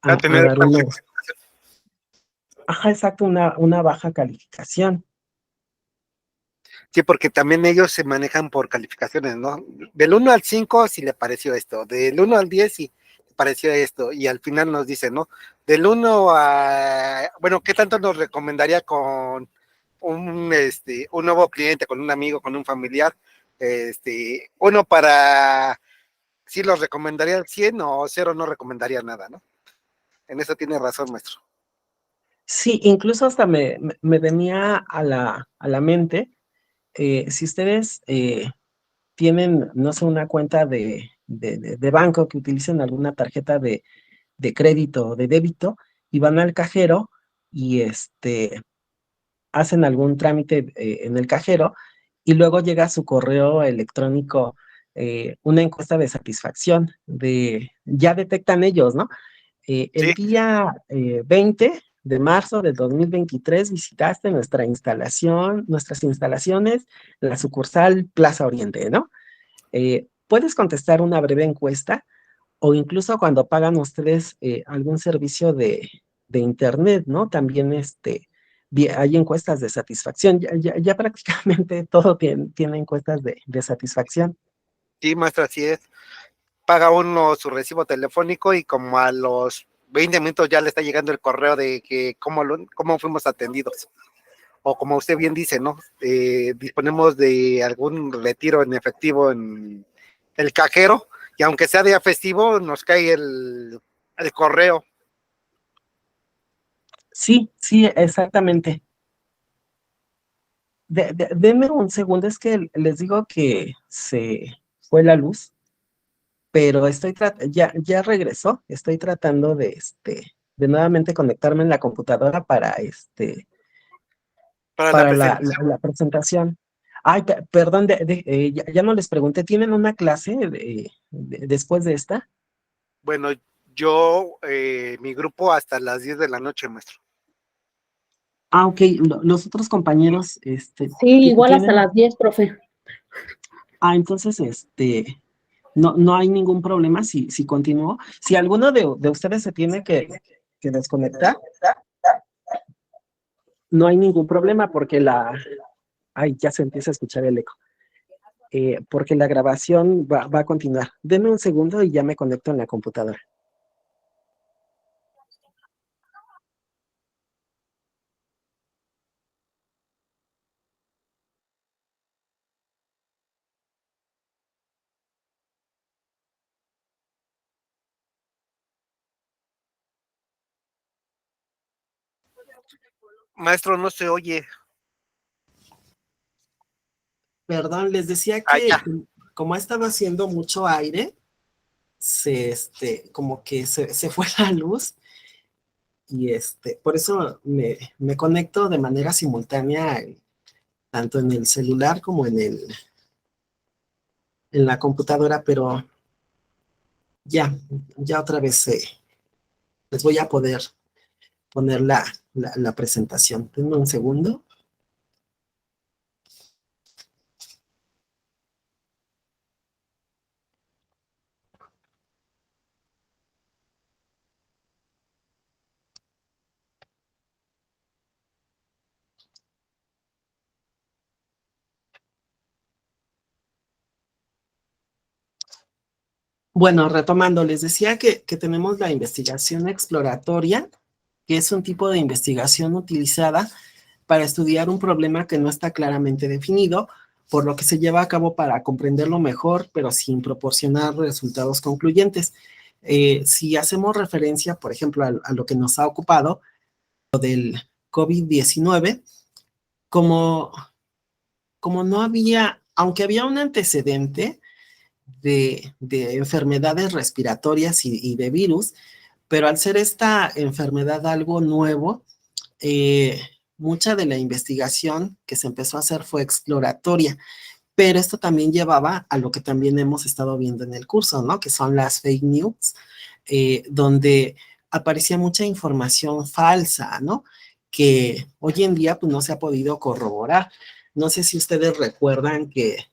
Va a a tener dar una, ajá, exacto, una baja calificación. Sí, porque también ellos se manejan por calificaciones, ¿no? Del 1 al 5 si le pareció esto, del 1 al 10 si le pareció esto, y al final nos dicen, ¿no? Del 1 a, bueno, ¿qué tanto nos recomendaría con un nuevo cliente, con un amigo, con un familiar? Uno para, sí los recomendaría al 100 o cero no recomendaría nada, ¿no? En eso tiene razón, maestro. Sí, incluso hasta me venía a la mente, si ustedes tienen, no sé, una cuenta de banco que utilicen alguna tarjeta de crédito o de débito y van al cajero y hacen algún trámite en el cajero y luego llega a su correo electrónico una encuesta de satisfacción ya detectan ellos, ¿no? Sí, El día 20 de marzo del 2023 visitaste nuestras instalaciones, la sucursal Plaza Oriente, ¿no? Puedes contestar una breve encuesta o incluso cuando pagan ustedes algún servicio de internet, ¿no? También hay encuestas de satisfacción. Ya prácticamente todo tiene encuestas de satisfacción. sí, maestro, así es. Paga uno su recibo telefónico y como a los 20 minutos ya le está llegando el correo de que cómo fuimos atendidos. O como usted bien dice, ¿no? Disponemos de algún retiro en efectivo en el cajero y aunque sea día festivo, nos cae el correo. Sí, sí, exactamente. Denme un segundo, es que les digo que se fue la luz, pero ya regresó, estoy tratando de nuevamente conectarme en la computadora Para la para presentación. la presentación. Ay, perdón, ya no les pregunté, ¿tienen una clase después de esta? Bueno, yo, mi grupo hasta las 10 de la noche, maestro. Ah, ok, los otros compañeros, Sí, igual hasta tienen, las 10, profe. entonces, no hay ningún problema si continúo. Si alguno de ustedes se tiene que desconectar, no hay ningún problema porque ay, ya se empieza a escuchar el eco. Porque la grabación va a continuar. Denme un segundo y ya me conecto en la computadora. Maestro, no se oye. Perdón, les decía Ah, que ya. como ha estado haciendo mucho aire, como que se fue la luz y por eso me conecto de manera simultánea, tanto en el celular como en la computadora, pero ya, ya otra vez les voy a poder poner la presentación. Denme un segundo. Bueno, retomando, les decía que tenemos la investigación exploratoria, que es un tipo de investigación utilizada para estudiar un problema que no está claramente definido, por lo que se lleva a cabo para comprenderlo mejor, pero sin proporcionar resultados concluyentes. Si hacemos referencia, por ejemplo, a lo que nos ha ocupado, lo del COVID-19, como, como no había, aunque había un antecedente de enfermedades respiratorias y de virus, pero al ser esta enfermedad algo nuevo, eh, mucha de la investigación que se empezó a hacer fue exploratoria, pero esto también llevaba a lo que también hemos estado viendo en el curso, ¿no? Que son las fake news, donde aparecía mucha información falsa, ¿no? Que hoy en día pues no se ha podido corroborar. No sé si ustedes recuerdan que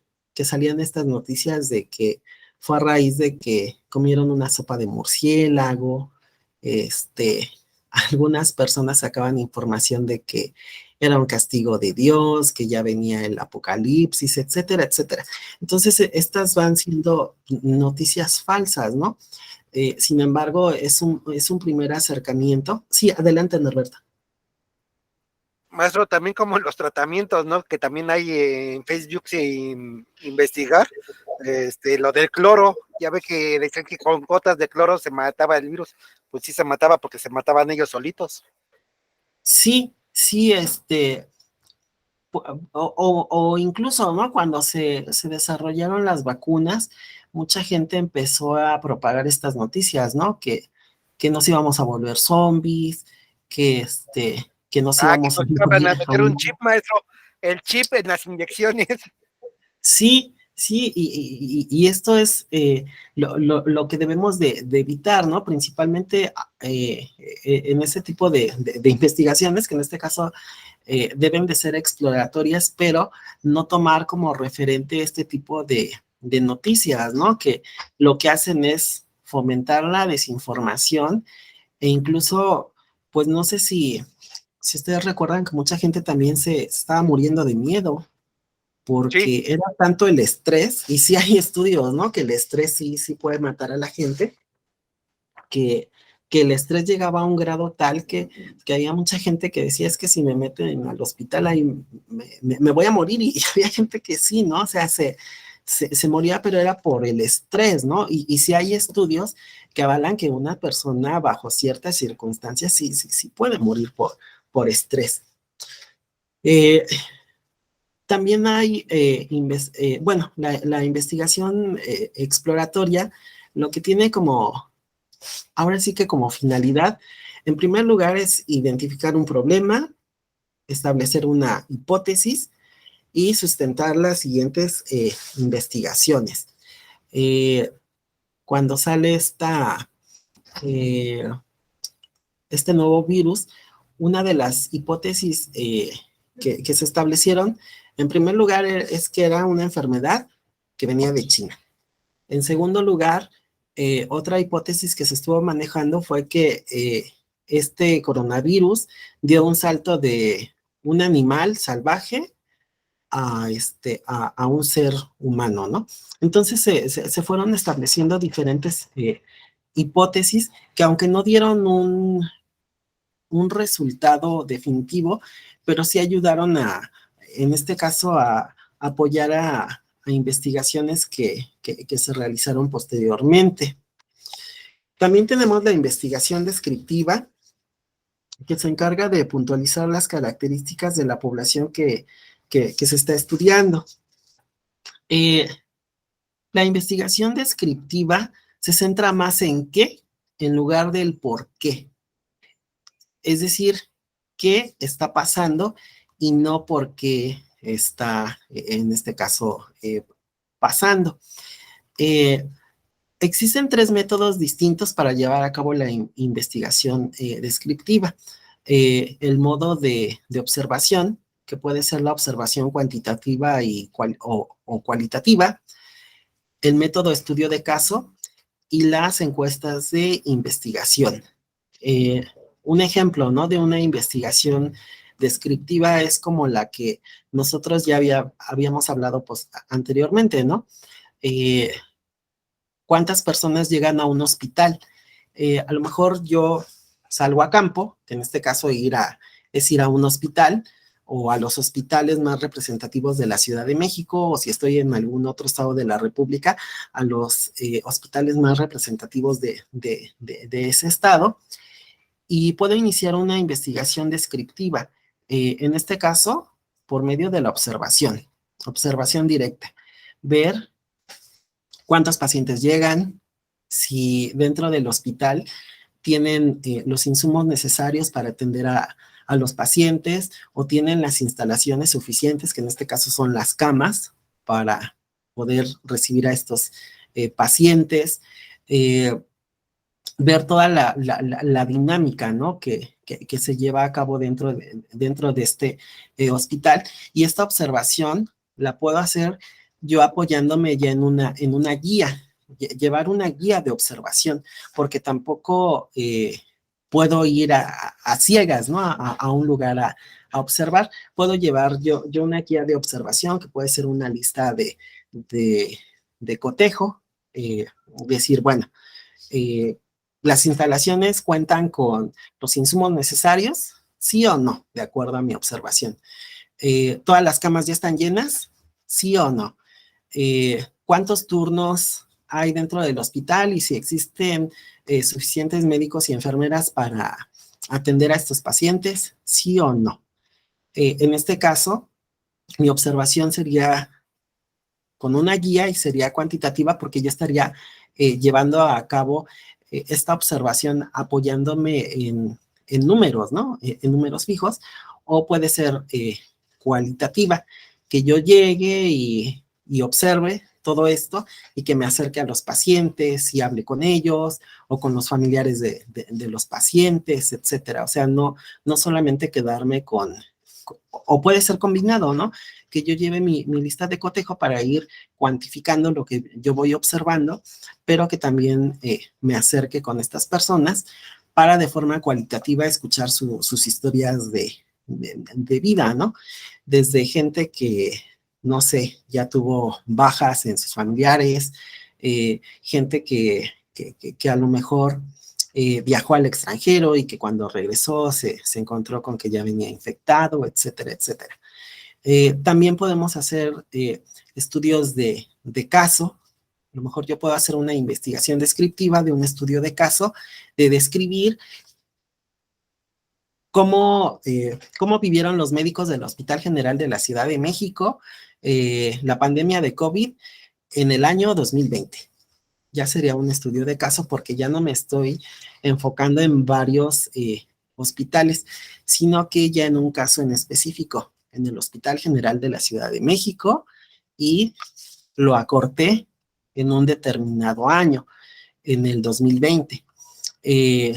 salían estas noticias de que fue a raíz de que comieron una sopa de murciélago, algunas personas sacaban información de que era un castigo de Dios, que ya venía el apocalipsis, etcétera, etcétera. Entonces, estas van siendo noticias falsas, ¿no? Sin embargo, es un primer acercamiento. Sí, adelante, Norberto. Maestro, también como los tratamientos, ¿no? Que también hay en Facebook sin investigar, lo del cloro, ya ve que decían que con gotas de cloro se mataba el virus, pues sí se mataba porque se mataban ellos solitos. Sí, sí, o incluso, ¿no? Cuando se desarrollaron las vacunas, mucha gente empezó a propagar estas noticias, ¿no? Que nos íbamos a volver zombies, que nos Ah, que íbamos a nos iban a morir meter un chip, maestro, el chip en las inyecciones. Sí, sí, y esto es lo que debemos de evitar, ¿no? Principalmente en ese tipo de investigaciones, que en este caso deben de ser exploratorias, pero no tomar como referente este tipo de noticias, ¿no? Que lo que hacen es fomentar la desinformación e incluso, pues no sé si ustedes recuerdan que mucha gente también se estaba muriendo de miedo Sí, porque era tanto el estrés, y sí hay estudios, ¿no? Que el estrés sí puede matar a la gente, que, que el estrés llegaba a un grado tal que había mucha gente que decía, es que si me meten al hospital ahí me voy a morir, y había gente que sí, ¿no? O sea, se moría, pero era por el estrés, ¿no? Y sí hay estudios que avalan que una persona bajo ciertas circunstancias sí puede morir por estrés. Eh, También hay, bueno, la investigación exploratoria, lo que tiene como, ahora sí que como finalidad, en primer lugar es identificar un problema, establecer una hipótesis y sustentar las siguientes investigaciones. Eh, Cuando sale eh, este nuevo virus, una de las hipótesis que se establecieron, en primer lugar, es que era una enfermedad que venía de China. En segundo lugar, otra hipótesis que se estuvo manejando fue que este coronavirus dio un salto de un animal salvaje a un ser humano, ¿no? Entonces se fueron estableciendo diferentes hipótesis que aunque no dieron un resultado definitivo, pero sí ayudaron en este caso, a apoyar a investigaciones que se realizaron posteriormente. También tenemos la investigación descriptiva, que se encarga de puntualizar las características de la población que se está estudiando. Eh, la investigación descriptiva se centra más en qué en lugar del por qué. Es decir, qué está pasando y no por qué está, en este caso, pasando. Eh, Existen tres métodos distintos para llevar a cabo la investigación descriptiva. El modo de observación, que puede ser la observación cuantitativa o cualitativa, el método estudio de caso y las encuestas de investigación. Eh, un ejemplo, ¿no? De una investigación descriptiva es como la que nosotros ya habíamos hablado pues, anteriormente, ¿no? Eh, ¿Cuántas personas llegan a un hospital? A lo mejor yo salgo a campo, que en este caso es ir a un hospital o a los hospitales más representativos de la Ciudad de México, o si estoy en algún otro estado de la República, a los hospitales más representativos de ese estado, y puedo iniciar una investigación descriptiva. En este caso, por medio de la observación directa. Ver cuántos pacientes llegan, si dentro del hospital tienen los insumos necesarios para atender a los pacientes o tienen las instalaciones suficientes, que en este caso son las camas, para poder recibir a estos pacientes, ver toda la dinámica, ¿no? que se lleva a cabo dentro de este hospital. Y esta observación la puedo hacer yo apoyándome ya en una guía, llevar una guía de observación, porque tampoco puedo ir a ciegas, ¿no? A un lugar a observar. Puedo llevar yo una guía de observación, que puede ser una lista de cotejo, decir, bueno, las instalaciones cuentan con los insumos necesarios, sí o no, de acuerdo a mi observación. ¿Todas las camas ya están llenas? Sí o no. ¿Cuántos turnos hay dentro del hospital y si existen suficientes médicos y enfermeras para atender a estos pacientes? Sí o no. En este caso, mi observación sería con una guía y sería cuantitativa, porque yo estaría llevando a cabo esta observación apoyándome en números, ¿no? En números fijos, o puede ser cualitativa, que yo llegue y observe todo esto y que me acerque a los pacientes y hable con ellos o con los familiares de los pacientes, etcétera. O sea, no solamente quedarme o puede ser combinado, ¿no? Que yo lleve mi lista de cotejo para ir cuantificando lo que yo voy observando, pero que también me acerque con estas personas para de forma cualitativa escuchar sus historias de vida, ¿no? Desde gente que, no sé, ya tuvo bajas en sus familiares, gente que a lo mejor viajó al extranjero y que cuando regresó se encontró con que ya venía infectado, etcétera, etcétera. También podemos hacer estudios de caso. A lo mejor yo puedo hacer una investigación descriptiva de un estudio de caso, de describir cómo vivieron los médicos del Hospital General de la Ciudad de México la pandemia de COVID en el año 2020. Ya sería un estudio de caso, porque ya no me estoy enfocando en varios hospitales, sino que ya en un caso en específico, en el Hospital General de la Ciudad de México, y lo acorté en un determinado año, en el 2020. Y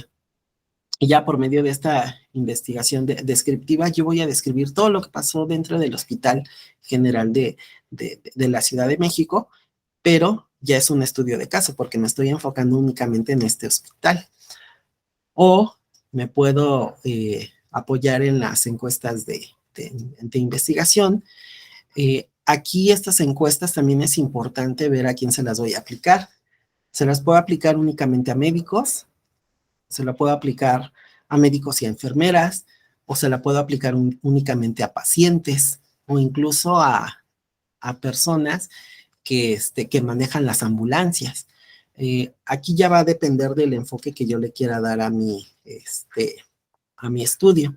ya por medio de esta investigación descriptiva, yo voy a describir todo lo que pasó dentro del Hospital General de la Ciudad de México, pero ya es un estudio de caso, porque me estoy enfocando únicamente en este hospital. O me puedo apoyar en las encuestas de investigación. Aquí estas encuestas también es importante ver a quién se las voy a aplicar. Se las puedo aplicar únicamente a médicos, se la puedo aplicar a médicos y a enfermeras, o se la puedo aplicar únicamente a pacientes, o incluso a personas que manejan las ambulancias. Aquí ya va a depender del enfoque que yo le quiera dar a mi estudio.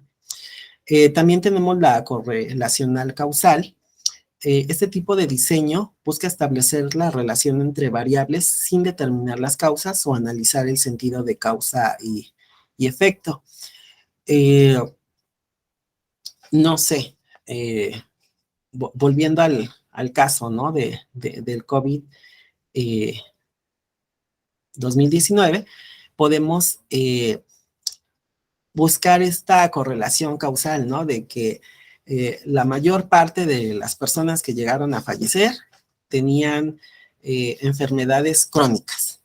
También tenemos la correlacional causal. Este tipo de diseño busca establecer la relación entre variables sin determinar las causas o analizar el sentido de causa y efecto. No sé, volviendo al caso, ¿no? del COVID 2019, podemos buscar esta correlación causal, ¿no? De que la mayor parte de las personas que llegaron a fallecer tenían enfermedades crónicas.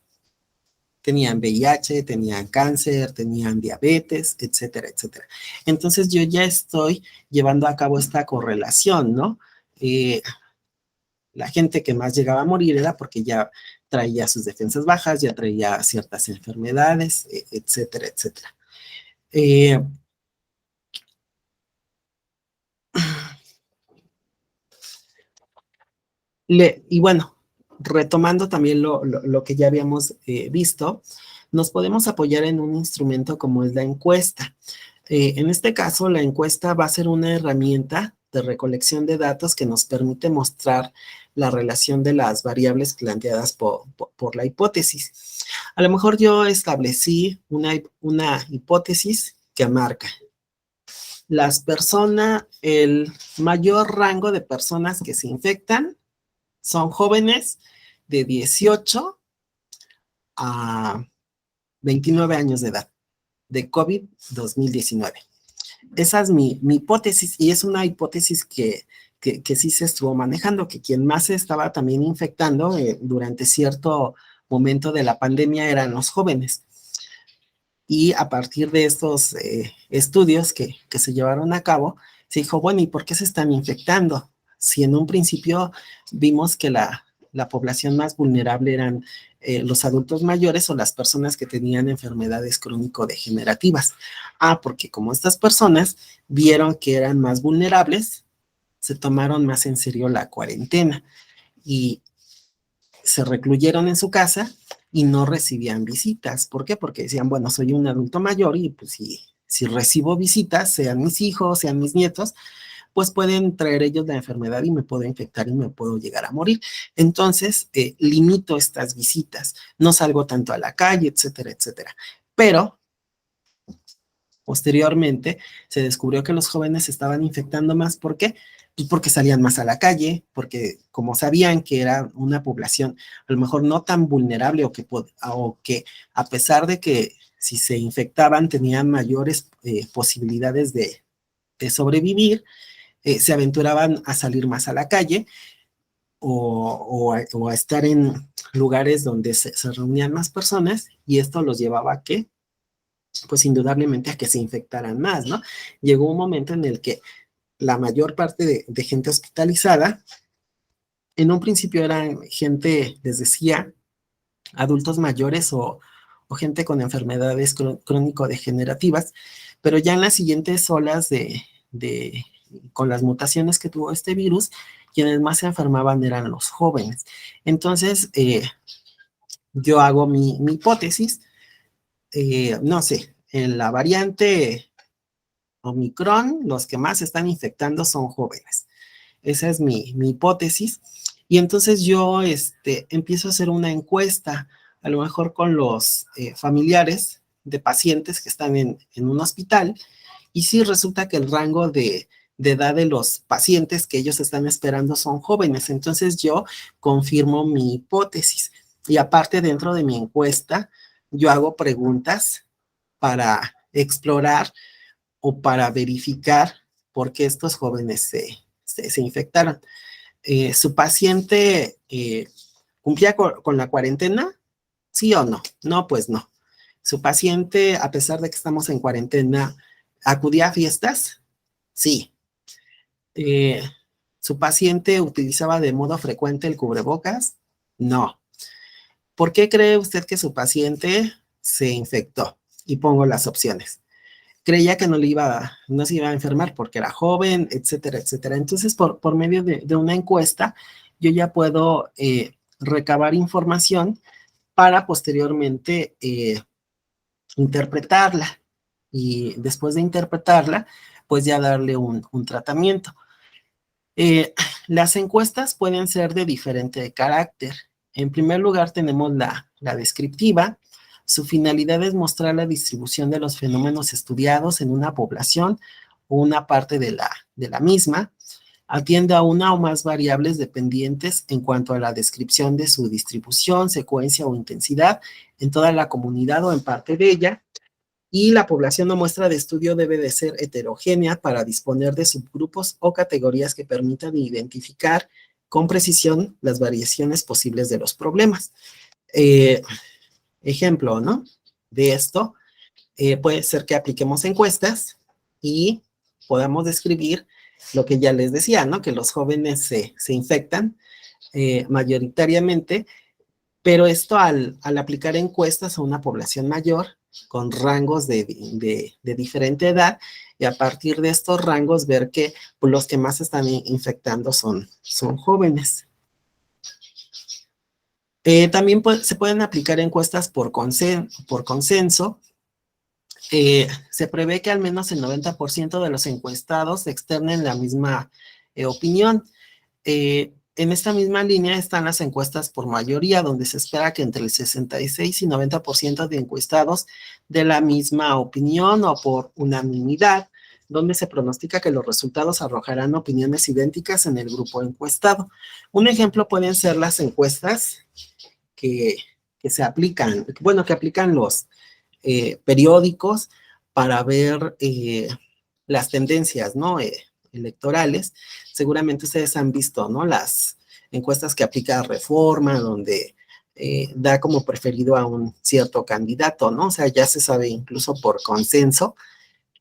Tenían VIH, tenían cáncer, tenían diabetes, etcétera, etcétera. Entonces yo ya estoy llevando a cabo esta correlación, ¿no? La gente que más llegaba a morir era porque ya traía sus defensas bajas, ya traía ciertas enfermedades, etcétera, etcétera. Y bueno, retomando también lo que ya habíamos visto, nos podemos apoyar en un instrumento como es la encuesta. En este caso, la encuesta va a ser una herramienta de recolección de datos que nos permite mostrar la relación de las variables planteadas por la hipótesis. A lo mejor yo establecí una hipótesis que marca el mayor rango de personas que se infectan son jóvenes de 18 a 29 años de edad, de COVID 2019. Esa es mi hipótesis, y es una hipótesis que sí se estuvo manejando, que quien más se estaba también infectando durante cierto momento de la pandemia eran los jóvenes. Y a partir de estos estudios que se llevaron a cabo, se dijo, bueno, ¿y por qué se están infectando? Si en un principio vimos que la población más vulnerable eran los adultos mayores o las personas que tenían enfermedades crónico-degenerativas. Porque como estas personas vieron que eran más vulnerables, se tomaron más en serio la cuarentena y se recluyeron en su casa y no recibían visitas. ¿Por qué? Porque decían, bueno, soy un adulto mayor y pues si recibo visitas, sean mis hijos, sean mis nietos, pues pueden traer ellos la enfermedad y me puedo infectar y me puedo llegar a morir. Entonces, limito estas visitas, no salgo tanto a la calle, etcétera, etcétera. Pero posteriormente se descubrió que los jóvenes se estaban infectando más. ¿Por qué? Pues porque salían más a la calle, porque como sabían que era una población a lo mejor no tan vulnerable o que a pesar de que si se infectaban tenían mayores posibilidades de sobrevivir, se aventuraban a salir más a la calle o a estar en lugares donde se reunían más personas, y esto los llevaba a que pues indudablemente a que se infectaran más, ¿no? Llegó un momento en el que la mayor parte de gente hospitalizada, en un principio eran gente, les decía, adultos mayores o gente con enfermedades crónico-degenerativas, pero ya en las siguientes olas con las mutaciones que tuvo este virus, quienes más se enfermaban eran los jóvenes. Entonces, yo hago mi hipótesis, no sé, en la variante Omicron, los que más se están infectando son jóvenes. Esa es mi hipótesis. Y entonces yo empiezo a hacer una encuesta, a lo mejor con los familiares de pacientes que están en un hospital, y sí resulta que el rango de edad de los pacientes que ellos están esperando son jóvenes. Entonces yo confirmo mi hipótesis. Y aparte, dentro de mi encuesta, yo hago preguntas para explorar o para verificar por qué estos jóvenes se infectaron. ¿Su paciente cumplía con la cuarentena? ¿Sí o no? No, pues no. ¿Su paciente, a pesar de que estamos en cuarentena, acudía a fiestas? Sí. ¿Su paciente utilizaba de modo frecuente el cubrebocas? No. ¿Por qué cree usted que su paciente se infectó? Y pongo las opciones. Creía que no se iba a enfermar porque era joven, etcétera, etcétera. Entonces, por medio de una encuesta, yo ya puedo recabar información para posteriormente interpretarla. Y después de interpretarla, pues ya darle un tratamiento. Las encuestas pueden ser de diferente carácter. En primer lugar, tenemos la descriptiva. Su finalidad es mostrar la distribución de los fenómenos estudiados en una población o una parte de la misma. Atiende a una o más variables dependientes en cuanto a la descripción de su distribución, secuencia o intensidad en toda la comunidad o en parte de ella. Y la población o muestra de estudio debe de ser heterogénea para disponer de subgrupos o categorías que permitan identificar con precisión las variaciones posibles de los problemas. Ejemplo, ¿no? De esto, puede ser que apliquemos encuestas y podamos describir lo que ya les decía, ¿no? Que los jóvenes se infectan mayoritariamente, pero esto al aplicar encuestas a una población mayor, con rangos de diferente edad, y a partir de estos rangos ver que los que más están infectando son jóvenes. También se pueden aplicar encuestas por consenso. Se prevé que al menos el 90% de los encuestados externen la misma opinión. En esta misma línea están las encuestas por mayoría, donde se espera que entre el 66 y 90% de encuestados de la misma opinión o por unanimidad. donde se pronostica que los resultados arrojarán opiniones idénticas en el grupo encuestado. Un ejemplo pueden ser las encuestas que se aplican, bueno, que aplican los periódicos para ver las tendencias, ¿no? Electorales. Seguramente ustedes han visto, ¿no? Las encuestas que aplica Reforma, donde da como preferido a un cierto candidato, ¿no? O sea, ya se sabe incluso por consenso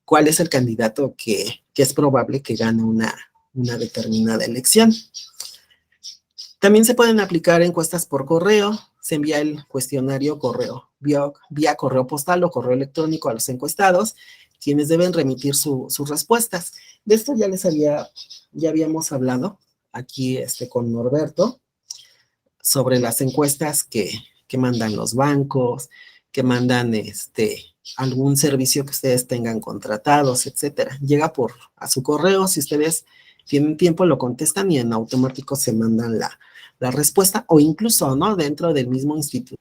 cuál es el candidato que es probable que gane una determinada elección. También se pueden aplicar encuestas por correo. Se envía el cuestionario vía correo postal o correo electrónico a los encuestados, quienes deben remitir sus respuestas. De esto ya habíamos hablado aquí con Norberto, sobre las encuestas que mandan los bancos, que mandan algún servicio que ustedes tengan contratados, etcétera. Llega a su correo, si ustedes tienen tiempo lo contestan y en automático se mandan la respuesta, o incluso, ¿no? Dentro del mismo instituto.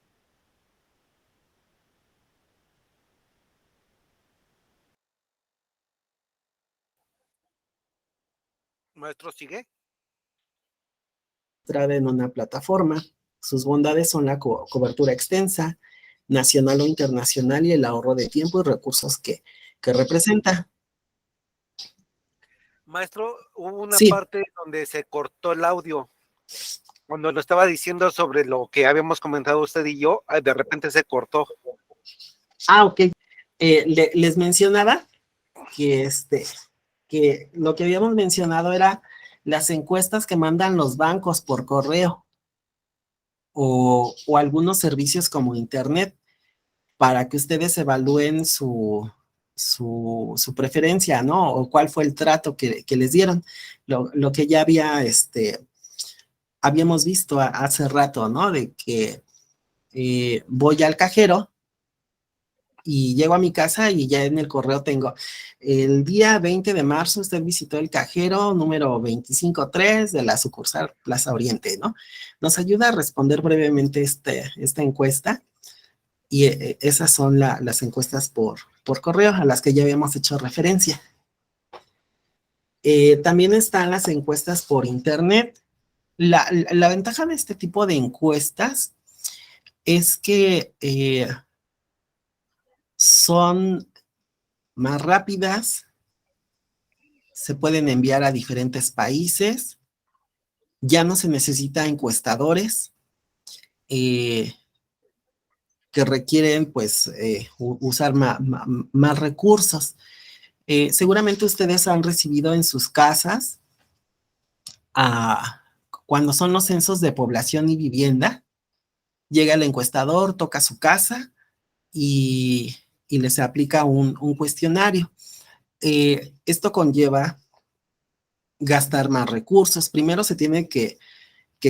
Maestro, ¿sigue? En una plataforma. Sus bondades son la cobertura extensa, nacional o internacional, y el ahorro de tiempo y recursos que representa. Maestro, hubo una Sí. parte donde se cortó el audio. Cuando lo estaba diciendo sobre lo que habíamos comentado usted y yo, de repente se cortó. Ok. Les mencionaba que que lo que habíamos mencionado era las encuestas que mandan los bancos por correo o algunos servicios como internet para que ustedes evalúen su preferencia, ¿no? O cuál fue el trato que les dieron. Lo que ya habíamos visto hace rato, ¿no? De que voy al cajero y llego a mi casa y ya en el correo tengo: el día 20 de marzo usted visitó el cajero número 253 de la sucursal Plaza Oriente, ¿no? Nos ayuda a responder brevemente esta encuesta, y esas son las encuestas por correo a las que ya habíamos hecho referencia. También están las encuestas por internet. La ventaja de este tipo de encuestas es que son más rápidas, se pueden enviar a diferentes países, ya no se necesita encuestadores que requieren pues usar más recursos. Seguramente ustedes han recibido en sus casas, cuando son los censos de población y vivienda, llega el encuestador, toca su casa y les aplica un cuestionario. Esto conlleva gastar más recursos. Primero se tiene que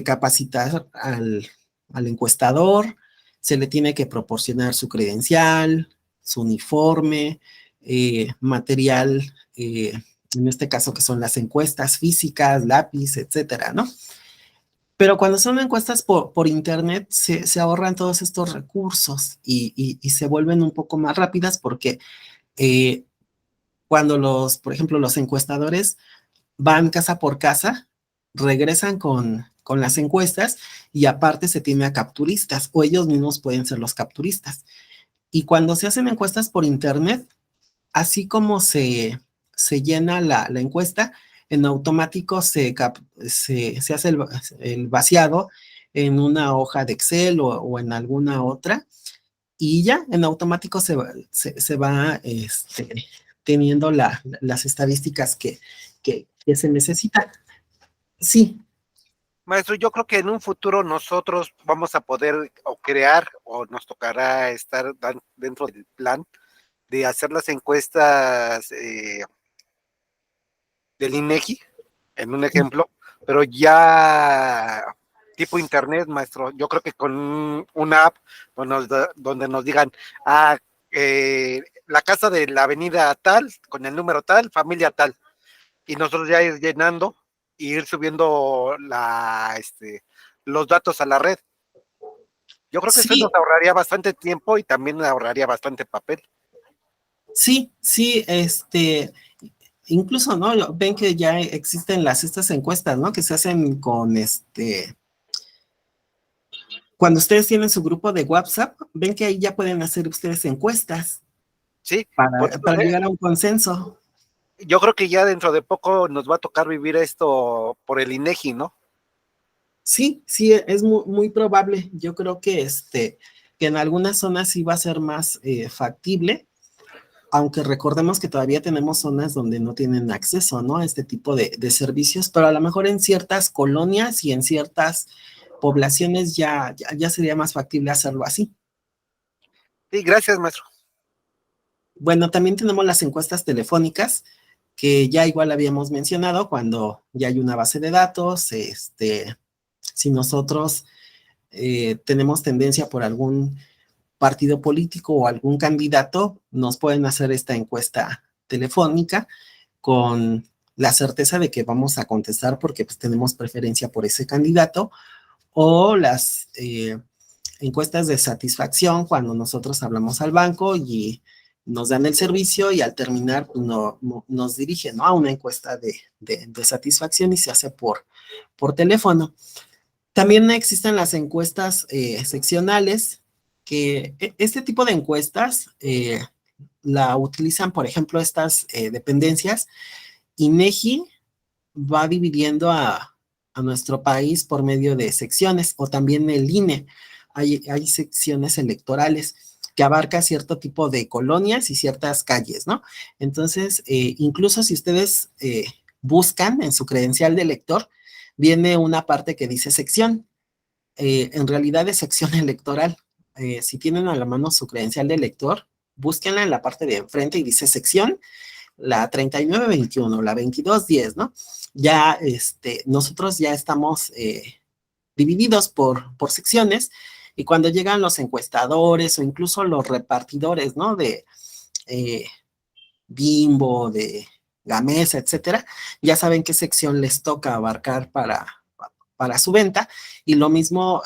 capacitar al encuestador, se le tiene que proporcionar su credencial, su uniforme, material, en este caso que son las encuestas físicas, lápiz, etcétera, ¿no? Pero cuando son encuestas por internet, se ahorran todos estos recursos y se vuelven un poco más rápidas porque cuando por ejemplo, los encuestadores van casa por casa, regresan con las encuestas y aparte se tiene a capturistas, o ellos mismos pueden ser los capturistas. Y cuando se hacen encuestas por internet, así como se llena la encuesta, en automático se hace el vaciado en una hoja de Excel o en alguna otra, y ya en automático se va teniendo las estadísticas que se necesitan. Sí. Maestro, yo creo que en un futuro nosotros vamos a poder o crear o nos tocará estar dentro del plan de hacer las encuestas del INEGI, en un ejemplo, pero ya tipo internet, maestro. Yo creo que con una app donde nos digan, la casa de la avenida tal, con el número tal, familia tal, y nosotros ya ir llenando y ir subiendo los datos a la red. Yo creo que eso Sí, nos ahorraría bastante tiempo y también ahorraría bastante papel. sí, incluso, ¿no? Ven que ya existen estas encuestas, ¿no? Que se hacen con cuando ustedes tienen su grupo de WhatsApp, ven que ahí ya pueden hacer ustedes encuestas Sí, por eso, para llegar a un consenso. yo creo que ya dentro de poco nos va a tocar vivir esto por el INEGI, ¿no? Sí, sí, es muy, muy probable. Yo creo que que en algunas zonas sí va a ser más factible, aunque recordemos que todavía tenemos zonas donde no tienen acceso, ¿no? A este tipo de servicios, pero a lo mejor en ciertas colonias y en ciertas poblaciones ya sería más factible hacerlo así. Sí, gracias, maestro. Bueno, también tenemos las encuestas telefónicas, que ya igual habíamos mencionado, cuando ya hay una base de datos, si nosotros tenemos tendencia por algún partido político o algún candidato, nos pueden hacer esta encuesta telefónica con la certeza de que vamos a contestar porque pues, tenemos preferencia por ese candidato, o las encuestas de satisfacción cuando nosotros hablamos al banco y nos dan el servicio y al terminar nos dirigen, ¿no? A una encuesta de satisfacción y se hace por teléfono. También existen las encuestas seccionales, que este tipo de encuestas la utilizan, por ejemplo, estas dependencias. INEGI va dividiendo a nuestro país por medio de secciones, o también el INE. Hay secciones electorales que abarca cierto tipo de colonias y ciertas calles, ¿no? Entonces, incluso si ustedes buscan en su credencial de elector, viene una parte que dice sección. En realidad es sección electoral. Si tienen a la mano su credencial de elector, búsquenla en la parte de enfrente y dice sección, la 3921, la 2210, ¿no? Ya nosotros ya estamos divididos por secciones, y cuando llegan los encuestadores o incluso los repartidores, ¿no? De eh, Bimbo, de Gamesa, etcétera, ya saben qué sección les toca abarcar para su venta, y lo mismo,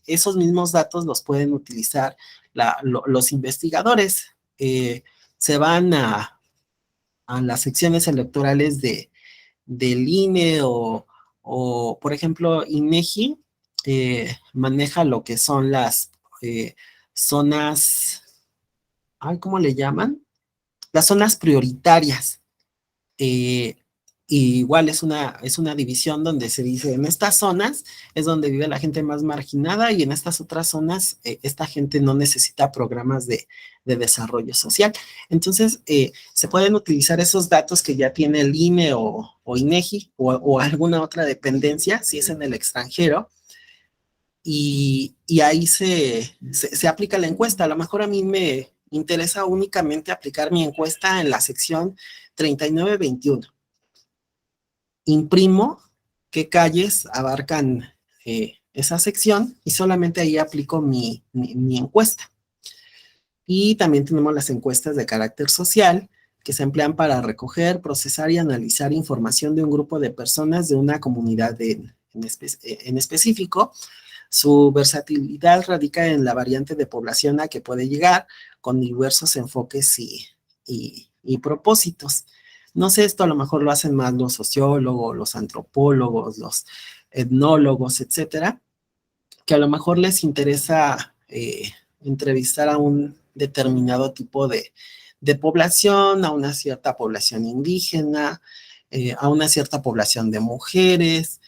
esos mismos datos los pueden utilizar los investigadores. Se van a las secciones electorales del INE o, por ejemplo, INEGI maneja lo que son las zonas, ay, ¿cómo le llaman? Las zonas prioritarias. eh, y igual es una división donde se dice, en estas zonas es donde vive la gente más marginada, y en estas otras zonas esta gente no necesita programas de desarrollo social. Entonces, se pueden utilizar esos datos que ya tiene el INE o INEGI o alguna otra dependencia, si es en el extranjero, y ahí se aplica la encuesta. A lo mejor a mí me interesa únicamente aplicar mi encuesta en la sección 3921. Imprimo qué calles abarcan esa sección y solamente ahí aplico mi encuesta. Y también tenemos las encuestas de carácter social, que se emplean para recoger, procesar y analizar información de un grupo de personas de una comunidad en específico. Su versatilidad radica en la variante de población a que puede llegar, con diversos enfoques y propósitos. No sé, esto a lo mejor lo hacen más los sociólogos, los antropólogos, los etnólogos, etcétera, que a lo mejor les interesa entrevistar a un determinado tipo de población, a una cierta población indígena, a una cierta población de mujeres,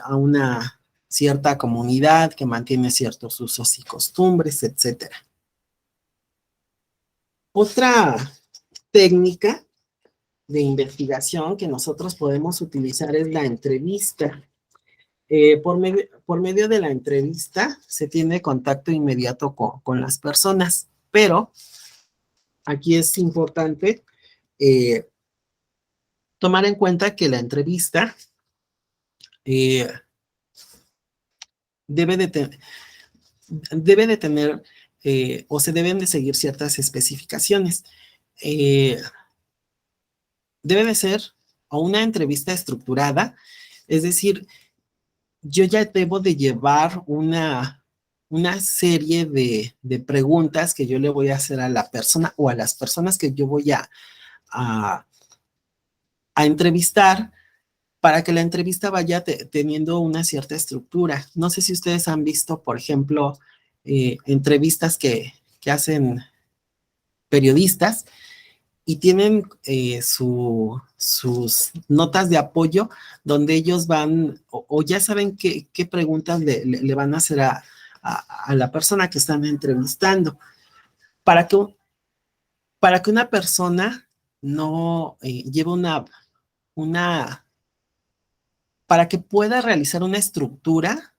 a una cierta comunidad que mantiene ciertos usos y costumbres, etcétera. Otra técnica de investigación que nosotros podemos utilizar es la entrevista. Por medio de la entrevista se tiene contacto inmediato con las personas, pero aquí es importante eh, tomar en cuenta que la entrevista eh, debe de tener o se deben de seguir ciertas especificaciones. Eh, Debe de ser o una entrevista estructurada, es decir, yo ya debo de llevar una serie de preguntas que yo le voy a hacer a la persona o a las personas que yo voy a a entrevistar para que la entrevista vaya teniendo una cierta estructura. No sé si ustedes han visto, por ejemplo, entrevistas que hacen periodistas y tienen sus notas de apoyo donde ellos van o ya saben qué preguntas le van a hacer a la persona que están entrevistando. Para que una persona no lleve para que pueda realizar una estructura,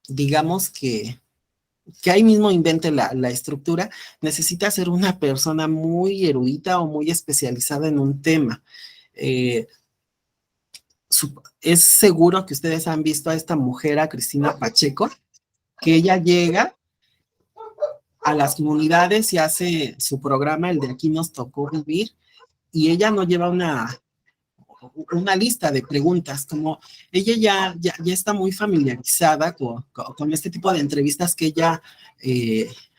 digamos que ahí mismo invente la estructura, necesita ser una persona muy erudita o muy especializada en un tema. Es seguro que ustedes han visto a esta mujer, a Cristina Pacheco, que ella llega a las comunidades y hace su programa, el de Aquí nos tocó vivir, y ella no lleva una lista de preguntas, como ella ya está muy familiarizada con este tipo de entrevistas que ella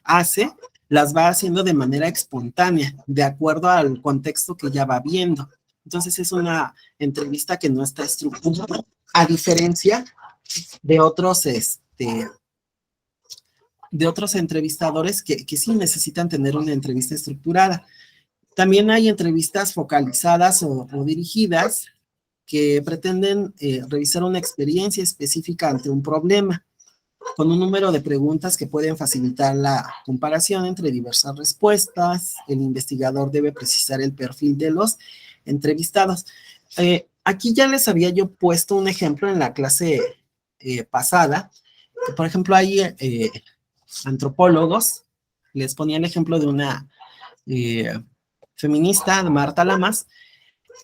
hace, las va haciendo de manera espontánea, de acuerdo al contexto que ella va viendo. Entonces es una entrevista que no está estructurada, a diferencia de otros entrevistadores que sí necesitan tener una entrevista estructurada. También hay entrevistas focalizadas o dirigidas que pretenden revisar una experiencia específica ante un problema, con un número de preguntas que pueden facilitar la comparación entre diversas respuestas. El investigador debe precisar el perfil de los entrevistados. Aquí ya les había yo puesto un ejemplo en la clase pasada, que por ejemplo hay antropólogos, les ponía el ejemplo de una feminista, Marta Lamas.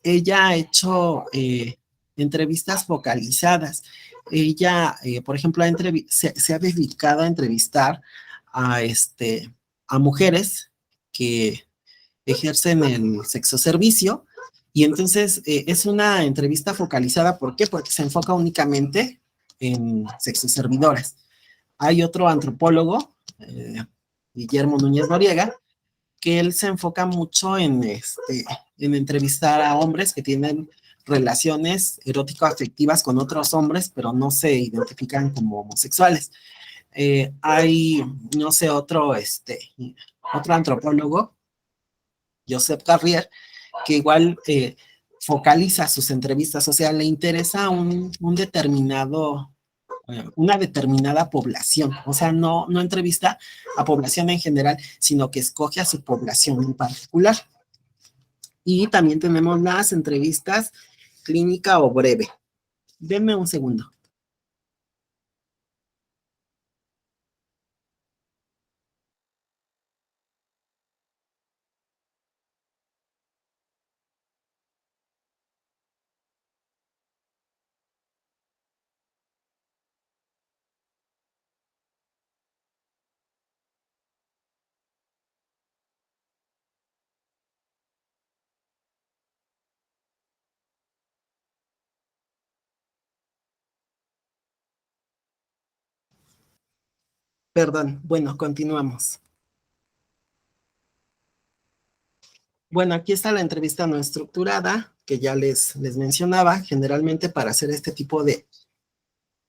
Ella ha hecho entrevistas focalizadas. Ella, por ejemplo, se ha dedicado a entrevistar a mujeres que ejercen el sexo servicio, y entonces es una entrevista focalizada. ¿Por qué? Porque se enfoca únicamente en sexoservidoras. Hay otro antropólogo, Guillermo Núñez Noriega, que él se enfoca mucho en entrevistar a hombres que tienen relaciones erótico-afectivas con otros hombres, pero no se identifican como homosexuales. Hay, no sé, otro antropólogo, Josep Carrier, que igual focaliza sus entrevistas, o sea, le interesa una determinada población, o sea, no entrevista a población en general, sino que escoge a su población en particular. Y también tenemos las entrevistas clínica o breve. Denme un segundo. Perdón, bueno, continuamos. Bueno, aquí está la entrevista no estructurada, que ya les mencionaba. Generalmente para hacer este tipo de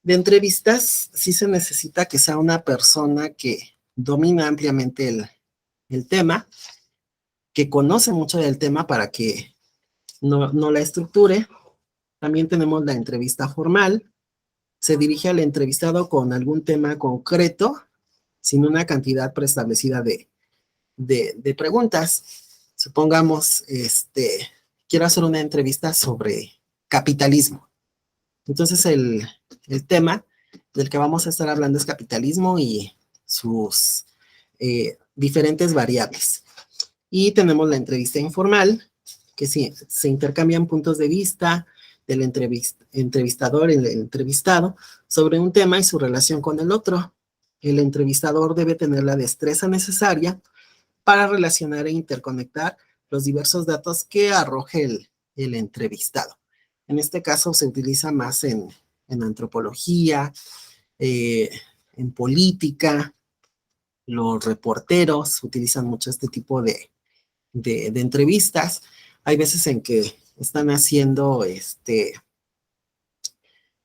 entrevistas, sí se necesita que sea una persona que domina ampliamente el tema, que conoce mucho del tema para que no la estructure. También tenemos la entrevista formal. Se dirige al entrevistado con algún tema concreto, sin una cantidad preestablecida de preguntas. Supongamos, quiero hacer una entrevista sobre capitalismo. Entonces, el tema del que vamos a estar hablando es capitalismo y sus diferentes variables. Y tenemos la entrevista informal, que sí, se intercambian puntos de vista del entrevistador y el entrevistado sobre un tema y su relación con el otro. El entrevistador debe tener la destreza necesaria para relacionar e interconectar los diversos datos que arroje el entrevistado. En este caso se utiliza más en antropología, en política. Los reporteros utilizan mucho este tipo de entrevistas. hay veces en que están haciendo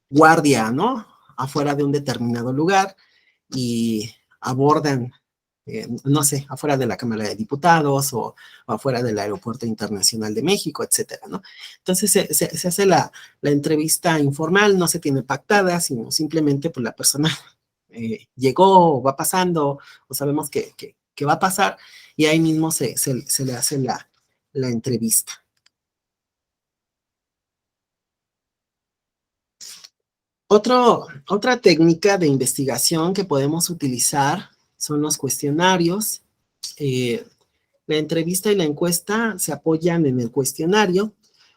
guardia, ¿no? Afuera de un determinado lugar y abordan, no sé, afuera de la Cámara de Diputados o afuera del Aeropuerto Internacional de México, etcétera, ¿no? Entonces se hace la entrevista informal, no se tiene pactada, sino simplemente pues la persona llegó, o va pasando, o sabemos que va a pasar, y ahí mismo se le hace la entrevista. Otra técnica de investigación que podemos utilizar son los cuestionarios. La entrevista y la encuesta se apoyan en el cuestionario,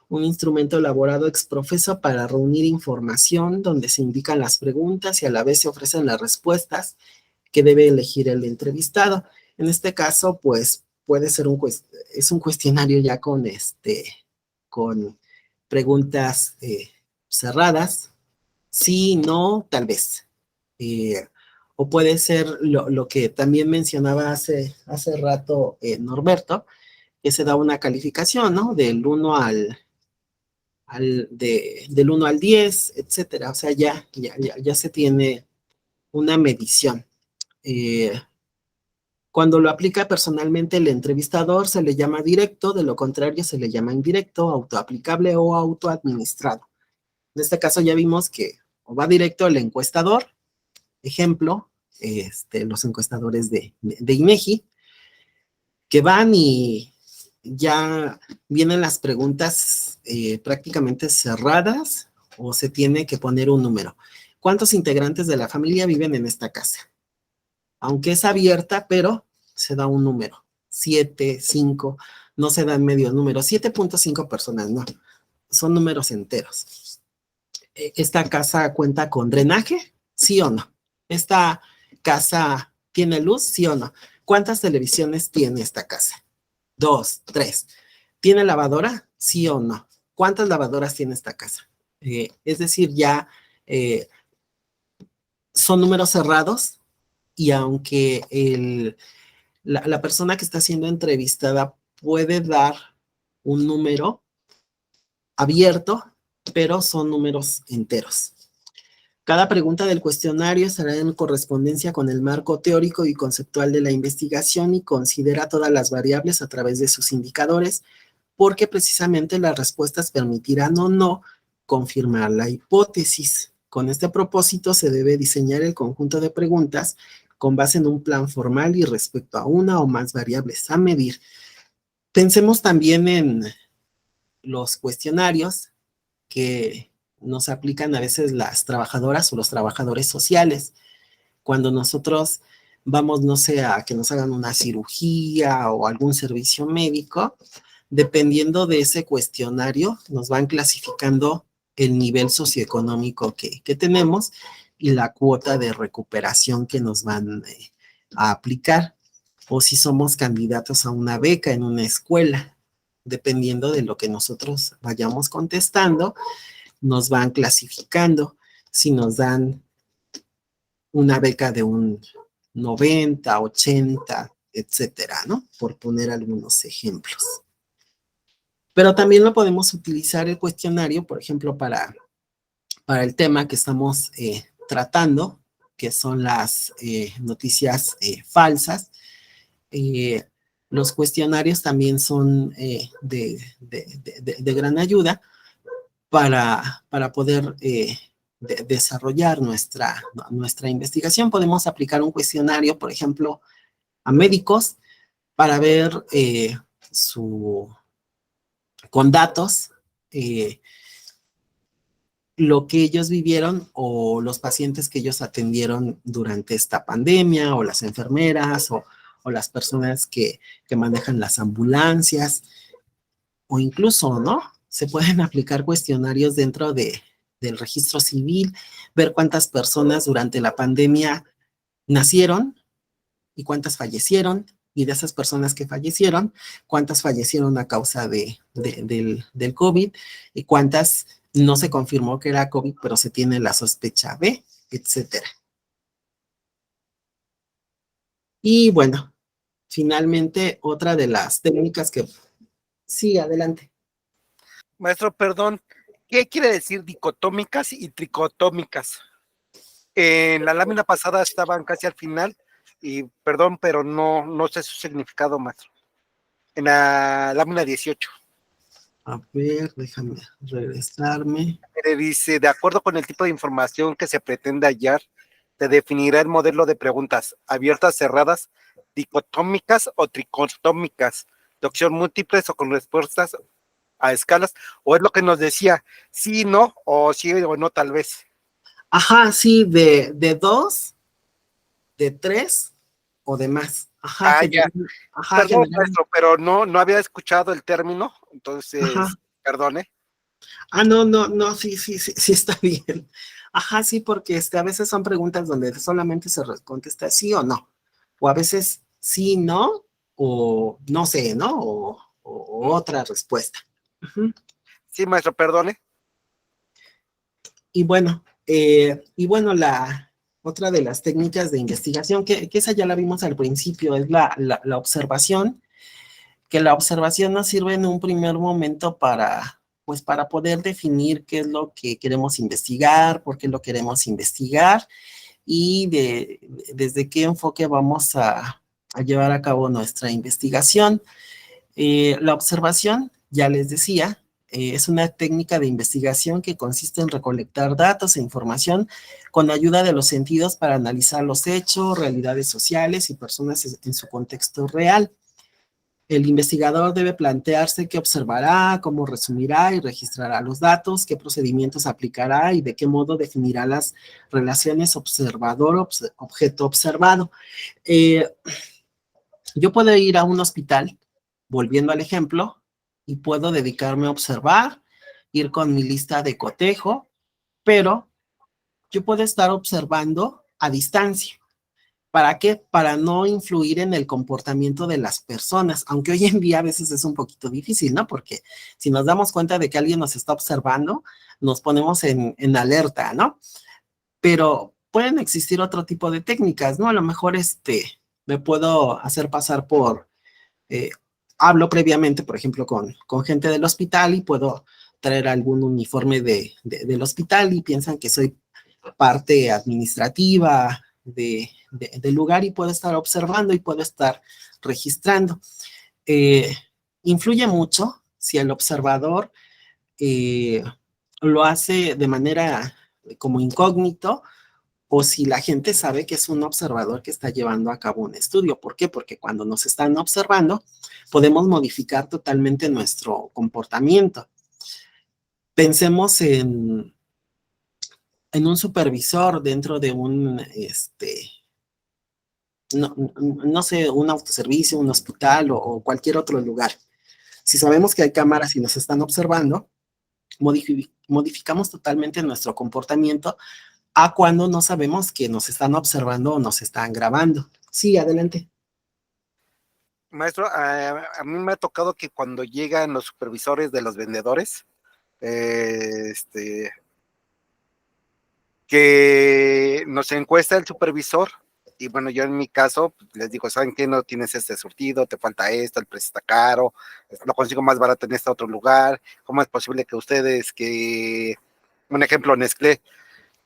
un instrumento elaborado ex profeso para reunir información donde se indican las preguntas y a la vez se ofrecen las respuestas que debe elegir el entrevistado. En este caso, pues puede ser es un cuestionario ya con preguntas cerradas, sí, no, tal vez. O puede ser lo que también mencionaba hace rato Norberto, que se da una calificación, ¿no? Del 1 del 1 al 10, etcétera. O sea, ya se tiene una medición. Cuando lo aplica personalmente el entrevistador se le llama directo, de lo contrario se le llama indirecto, autoaplicable o autoadministrado. En este caso ya vimos que o va directo el encuestador, ejemplo, los encuestadores de INEGI, que van y ya vienen las preguntas prácticamente cerradas o se tiene que poner un número. ¿Cuántos integrantes de la familia viven en esta casa? Aunque es abierta, pero se da un número. 7, 5, no se dan medio número. 7.5 personas, no. Son números enteros. ¿Esta casa cuenta con drenaje? ¿Sí o no? ¿Esta casa tiene luz? ¿Sí o no? ¿Cuántas televisiones tiene esta casa? 2, 3. ¿Tiene lavadora? ¿Sí o no? ¿Cuántas lavadoras tiene esta casa? Es decir, ya son números cerrados y aunque la persona que está siendo entrevistada puede dar un número abierto, pero son números enteros. Cada pregunta del cuestionario estará en correspondencia con el marco teórico y conceptual de la investigación y considera todas las variables a través de sus indicadores, porque precisamente las respuestas permitirán o no confirmar la hipótesis. Con este propósito se debe diseñar el conjunto de preguntas con base en un plan formal y respecto a una o más variables a medir. Pensemos también en los cuestionarios que nos aplican a veces las trabajadoras o los trabajadores sociales. Cuando nosotros vamos, no sé, a que nos hagan una cirugía o algún servicio médico, dependiendo de ese cuestionario, nos van clasificando el nivel socioeconómico que tenemos y la cuota de recuperación que nos van a aplicar, o si somos candidatos a una beca en una escuela. Dependiendo de lo que nosotros vayamos contestando, nos van clasificando. Si nos dan una beca de un 90, 80, etcétera, ¿no? Por poner algunos ejemplos. Pero también lo podemos utilizar el cuestionario, por ejemplo, para el tema que estamos tratando, que son las noticias falsas. Los cuestionarios también son de gran ayuda para poder desarrollar nuestra investigación. Podemos aplicar un cuestionario, por ejemplo, a médicos para ver con datos lo que ellos vivieron o los pacientes que ellos atendieron durante esta pandemia, o las enfermeras o las personas que manejan las ambulancias, o incluso, ¿no? Se pueden aplicar cuestionarios dentro del registro civil, ver cuántas personas durante la pandemia nacieron y cuántas fallecieron, y de esas personas que fallecieron, cuántas fallecieron a causa del COVID, y cuántas no se confirmó que era COVID, pero se tiene la sospecha de, etcétera. Y bueno, finalmente, otra de las técnicas que... Sí, adelante. Maestro, perdón, ¿qué quiere decir dicotómicas y tricotómicas? En la lámina pasada estaban casi al final y perdón, pero no sé su significado, maestro. En la lámina 18. A ver, déjame regresarme. Dice, de acuerdo con el tipo de información que se pretende hallar, se definirá el modelo de preguntas abiertas, cerradas, dicotómicas o tricotómicas, de opción múltiples o con respuestas a escalas, o es lo que nos decía, sí, no, o sí o no, tal vez. Ajá, sí, de 2, de 3 o de más. Ajá, Ya. ajá, Perdón, general. maestro, pero no había escuchado el término, Ajá. entonces, perdone. Ah, no, sí está bien. Ajá, sí, porque a veces son preguntas donde solamente se contesta sí o no. O a veces sí, no, o no sé, ¿no? O otra respuesta. Ujú. Sí, maestro, perdone. Y bueno, la otra de las técnicas de investigación, que esa ya la vimos al principio, es la observación, que la observación nos sirve en un primer momento pues para poder definir qué es lo que queremos investigar, por qué lo queremos investigar y desde qué enfoque vamos a llevar a cabo nuestra investigación. La observación, ya les decía, es una técnica de investigación que consiste en recolectar datos e información con ayuda de los sentidos para analizar los hechos, realidades sociales y personas en su contexto real. El investigador debe plantearse qué observará, cómo resumirá y registrará los datos, qué procedimientos aplicará y de qué modo definirá las relaciones observador-objeto observado. Eh, yo puedo ir a un hospital, volviendo al ejemplo, y puedo dedicarme a observar, ir con mi lista de cotejo, pero yo puedo estar observando a distancia. ¿Para qué? Para no influir en el comportamiento de las personas, aunque hoy en día a veces es un poquito difícil, ¿no? Porque si nos damos cuenta de que alguien nos está observando, nos ponemos en alerta, ¿no? Pero pueden existir otro tipo de técnicas, ¿no? A lo mejor me puedo hacer pasar eh, hablo previamente, por ejemplo, con gente del hospital y puedo traer algún uniforme del hospital y piensan que soy parte administrativa del lugar y puedo estar observando y puedo estar registrando. Eh, Influye mucho si el observador eh, lo hace de manera como incógnito o si la gente sabe que es un observador que está llevando a cabo un estudio. ¿Por qué? Porque cuando nos están observando, podemos modificar totalmente nuestro comportamiento. Pensemos en un supervisor dentro de no sé, un autoservicio, un hospital o cualquier otro lugar. Si sabemos que hay cámaras y nos están observando, modificamos totalmente nuestro comportamiento a cuando no sabemos que nos están observando o nos están grabando. Sí, adelante. Maestro, a mí me ha tocado que cuando llegan los supervisores de los vendedores, que nos encuesta el supervisor y bueno, yo en mi caso pues, les digo, ¿saben qué? No tienes este surtido, te falta esto, el precio está caro, lo consigo más barato en este otro lugar, ¿cómo es posible que ustedes, un ejemplo, Nestlé,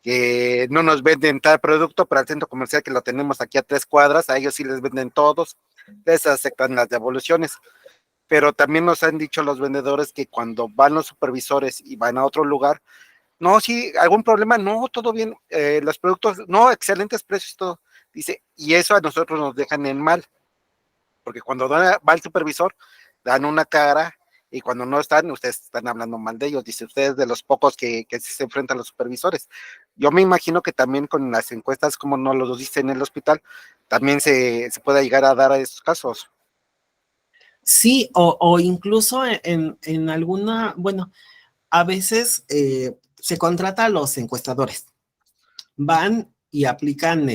que no nos venden tal producto, pero al centro comercial que lo tenemos aquí a 3 cuadras, a ellos sí les venden todos, les aceptan las devoluciones? Pero también nos han dicho los vendedores que cuando van los supervisores y van a otro lugar, no, sí, algún problema, no, todo bien, los productos, no, excelentes precios, todo. Dice, y eso a nosotros nos dejan en mal, porque cuando va el supervisor, dan una cara, y cuando no están, ustedes están hablando mal de ellos. Dice, ustedes de los pocos que se enfrentan a los supervisores. Yo me imagino que también con las encuestas, como no lo dice en el hospital, también se puede llegar a dar a estos casos. Sí, o incluso en alguna, bueno, a veces se contrata a los encuestadores. Van y aplican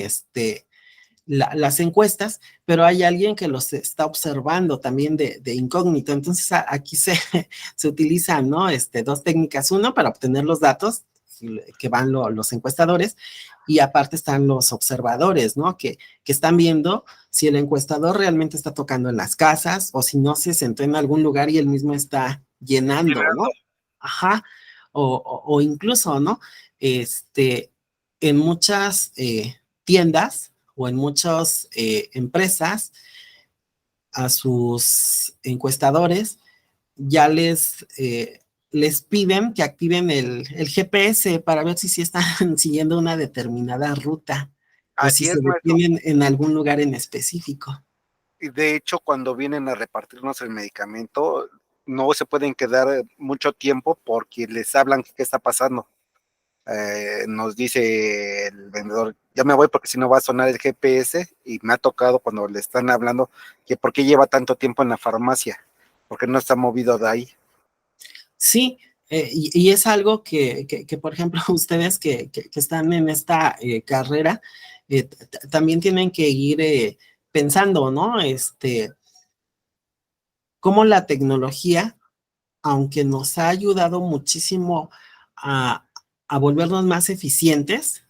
las encuestas, pero hay alguien que los está observando también de incógnito. Entonces aquí se utilizan, ¿no? Dos técnicas. Uno, para obtener los datos que van los encuestadores, y aparte están los observadores, ¿no? Que están viendo si el encuestador realmente está tocando en las casas o si no se sentó en algún lugar y él mismo está llenando, ¿no? Ajá, o incluso, ¿no? En muchas tiendas o en muchas empresas, a sus encuestadores ya les piden que activen el GPS para ver si están siguiendo una determinada ruta o si Así se es, maestro. detienen en algún lugar en específico. Y de hecho, cuando vienen a repartirnos el medicamento, no se pueden quedar mucho tiempo porque les hablan qué está pasando. Nos dice el vendedor, ya me voy porque si no va a sonar el GPS, y me ha tocado cuando le están hablando que por qué lleva tanto tiempo en la farmacia, porque no está movido de ahí. Sí, y es algo que, por ejemplo, ustedes que están en esta carrera, también tienen que ir pensando, ¿no? Cómo la tecnología, aunque nos ha ayudado muchísimo a, a volvernos más eficientes,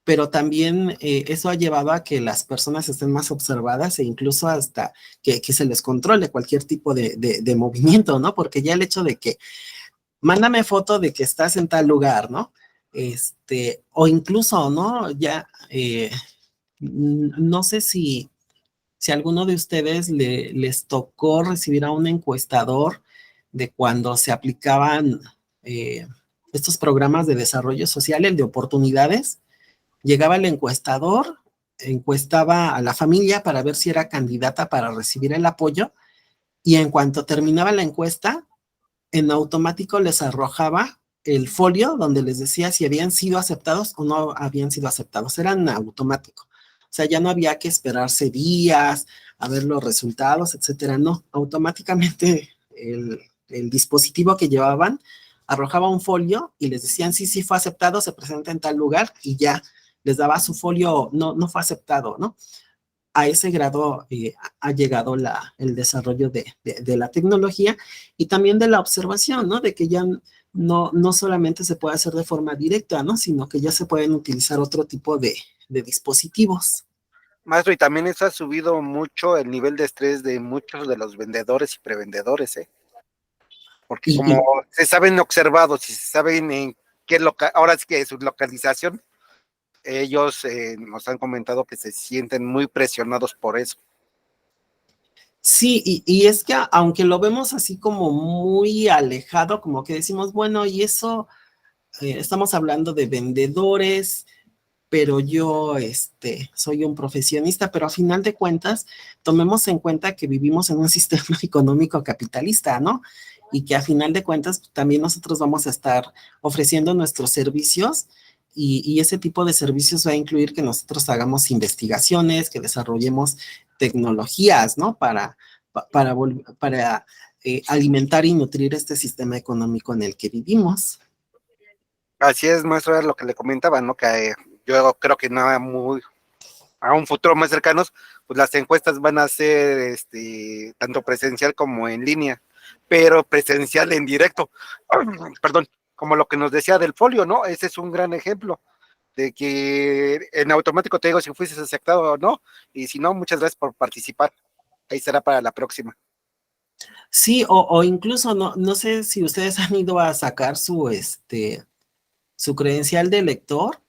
pero también eso ha llevado a que las personas estén más observadas e incluso hasta que se les controle cualquier tipo de movimiento, ¿no? Porque ya el hecho de que mándame foto de que estás en tal lugar, ¿no? O incluso, ¿no? Ya, no sé si alguno de ustedes les tocó recibir a un encuestador de cuando se aplicaban eh, estos programas de desarrollo social, el de oportunidades. Llegaba el encuestador, encuestaba a la familia para ver si era candidata para recibir el apoyo, y en cuanto terminaba la encuesta, en automático les arrojaba el folio donde les decía si habían sido aceptados o no habían sido aceptados. Eran automático. O sea, ya no había que esperarse días a ver los resultados, etcétera. No, automáticamente el dispositivo que llevaban arrojaba un folio y les decían sí fue aceptado, se presenta en tal lugar, y ya les daba su folio, no fue aceptado, ¿no? A ese grado ha llegado el desarrollo de la tecnología y también de la observación, ¿no? De que ya no solamente se puede hacer de forma directa, ¿no? Sino que ya se pueden utilizar otro tipo de dispositivos. Maestro, y también eso ha subido mucho el nivel de estrés de muchos de los vendedores y prevendedores, ¿eh? Porque Y, como y se saben observados y se saben en qué ahora sí que su localización, ellos nos han comentado que se sienten muy presionados por eso. sí, y es que aunque lo vemos así como muy alejado, como que decimos, bueno, y eso, estamos hablando de vendedores, pero yo soy un profesionista, pero a final de cuentas, tomemos en cuenta que vivimos en un sistema económico capitalista, ¿no? Y que a final de cuentas también nosotros vamos a estar ofreciendo nuestros servicios, y ese tipo de servicios va a incluir que nosotros hagamos investigaciones, que desarrollemos tecnologías, ¿no? Para alimentar y nutrir este sistema económico en el que vivimos. Así es, maestro, era lo que le comentaba, ¿no? Que yo creo que nada muy a un futuro más cercano, pues las encuestas van a ser tanto presencial como en línea, pero presencial en directo. Perdón, como lo que nos decía del folio, ¿no? Ese es un gran ejemplo de que en automático te digo si fuiste aceptado o no, y si no, muchas gracias por participar. Ahí será para la próxima. Sí, o incluso no sé si ustedes han ido a sacar su credencial de lector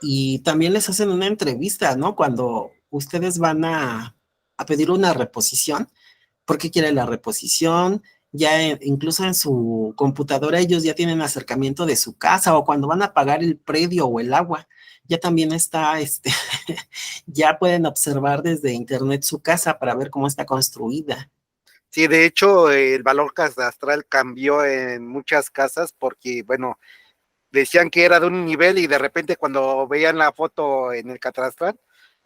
y también les hacen una entrevista, ¿no? Cuando ustedes van a pedir una reposición, ¿por qué quiere la reposición? Ya incluso en su computadora ellos ya tienen acercamiento de su casa, o cuando van a pagar el predio o el agua, ya también está, ya pueden observar desde internet su casa para ver cómo está construida. Sí, de hecho, el valor cadastral cambió en muchas casas porque, bueno, decían que era de un nivel y de repente cuando veían la foto en el catastral,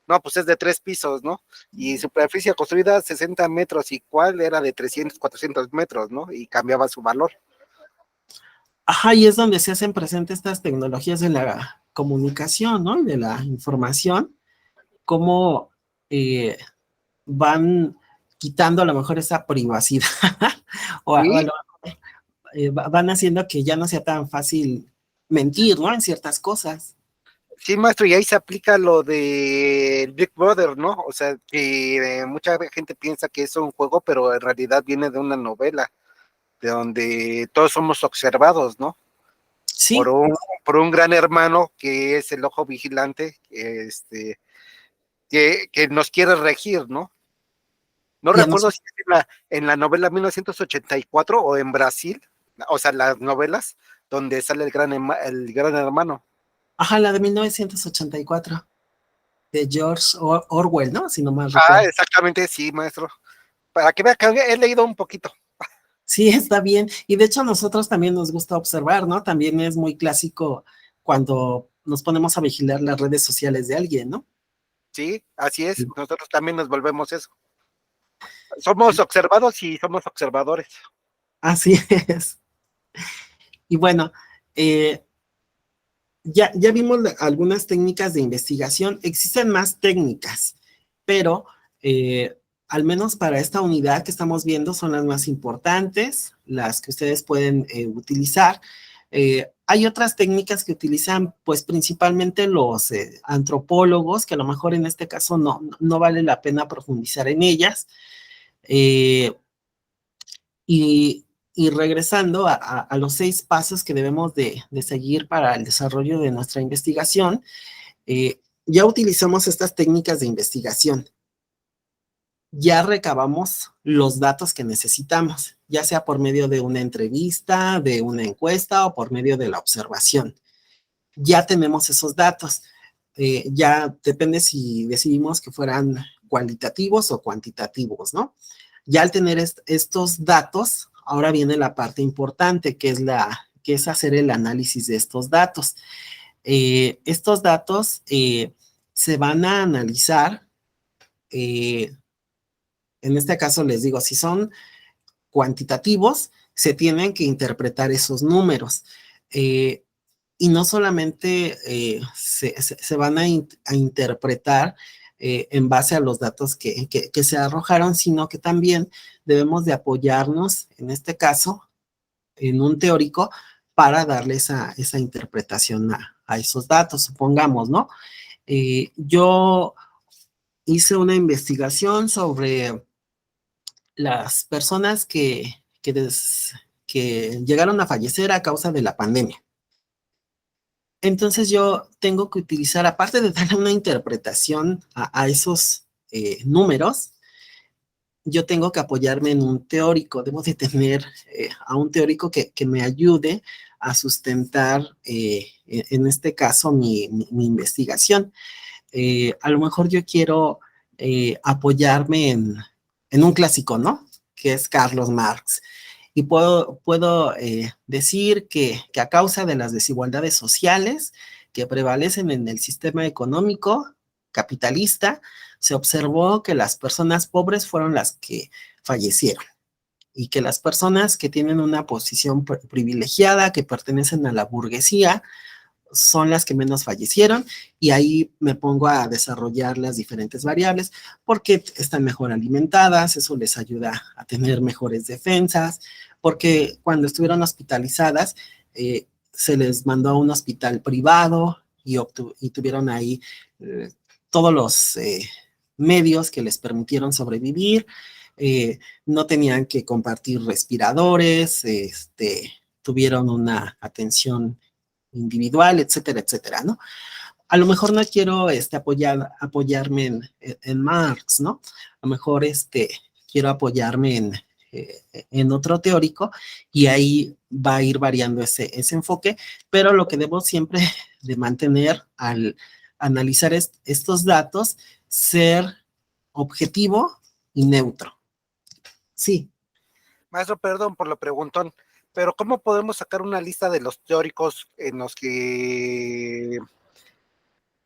no, pues es de 3 pisos, ¿no? Y superficie construida 60 metros, y cuál era de 300, 400 metros, ¿no? Y cambiaba su valor. Ajá, y es donde se hacen presentes estas tecnologías de la comunicación, ¿no? De la información, cómo eh, van quitando a lo mejor esa privacidad o Sí, van haciendo que ya no sea tan fácil mentir, ¿no? En ciertas cosas. sí, maestro, y ahí se aplica lo de Big Brother, ¿no? O sea, que mucha gente piensa que es un juego, pero en realidad viene de una novela. de donde todos somos observados, ¿no? Sí, Por un gran hermano que es el ojo vigilante, que nos quiere regir, ¿no? No ya recuerdo si es en la novela 1984 o en Brasil, o sea, las novelas donde sale el gran hermano. ajá, la de 1984, de George Orwell, ¿no? Si no mal Ah, recuerdo. exactamente, sí, maestro. Para que vea que he leído un poquito. Sí, está bien. Y de hecho a nosotros también nos gusta observar, ¿no? También es muy clásico cuando nos ponemos a vigilar las redes sociales de alguien, ¿no? Sí, así es. Nosotros también nos volvemos eso. Somos observados y somos observadores. Así es. Y bueno, eh, ya vimos algunas técnicas de investigación. Existen más técnicas, pero al menos para esta unidad que estamos viendo son las más importantes, las que ustedes pueden utilizar. Hay otras técnicas que utilizan, pues principalmente los antropólogos, que a lo mejor en este caso no vale la pena profundizar en ellas. Eh, y, y regresando a los 6 pasos que debemos de seguir para el desarrollo de nuestra investigación, ya utilizamos estas técnicas de investigación. Ya recabamos los datos que necesitamos, ya sea por medio de una entrevista, de una encuesta o por medio de la observación. Ya tenemos esos datos. Ya depende si decidimos que fueran cualitativos o cuantitativos, ¿no? Ya al tener estos datos, ahora viene la parte importante, que es hacer el análisis de estos datos. Estos datos se van a analizar, en este caso les digo, si son cuantitativos, se tienen que interpretar esos números. Y no solamente se van a interpretar en base a los datos que se arrojaron, sino que también debemos de apoyarnos, en este caso, en un teórico para darle esa interpretación a esos datos, supongamos, ¿no? Yo hice una investigación sobre las personas que llegaron a fallecer a causa de la pandemia. Entonces yo tengo que utilizar, aparte de darle una interpretación a esos números, yo tengo que apoyarme en un teórico, debo de tener a un teórico que me ayude a sustentar, en este caso, mi investigación. A lo mejor yo quiero apoyarme en un clásico, ¿no? Que es Carlos Marx. Y puedo decir que a causa de las desigualdades sociales que prevalecen en el sistema económico capitalista, se observó que las personas pobres fueron las que fallecieron y que las personas que tienen una posición privilegiada, que pertenecen a la burguesía, son las que menos fallecieron, y ahí me pongo a desarrollar las diferentes variables porque están mejor alimentadas, eso les ayuda a tener mejores defensas, porque cuando estuvieron hospitalizadas se les mandó a un hospital privado y tuvieron ahí todos los medios que les permitieron sobrevivir, no tenían que compartir respiradores, tuvieron una atención individual, etcétera, etcétera, ¿no? A lo mejor no quiero apoyarme en Marx, ¿no? A lo mejor quiero apoyarme en otro teórico y ahí va a ir variando ese enfoque, pero lo que debo siempre de mantener al analizar estos datos, ser objetivo y neutro. Sí. Maestro, perdón por lo preguntón, pero ¿cómo podemos sacar una lista de los teóricos en los que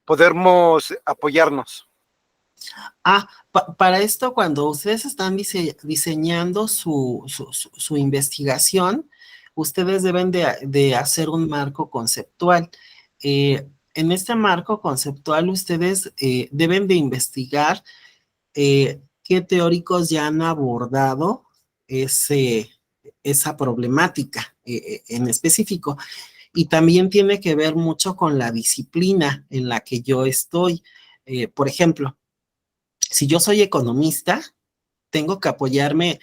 podemos apoyarnos? Para esto, cuando ustedes están diseñando su investigación, ustedes deben de hacer un marco conceptual. En este marco conceptual, ustedes deben de investigar qué teóricos ya han abordado esa problemática en específico. Y también tiene que ver mucho con la disciplina en la que yo estoy. Por ejemplo, si yo soy economista, tengo que apoyarme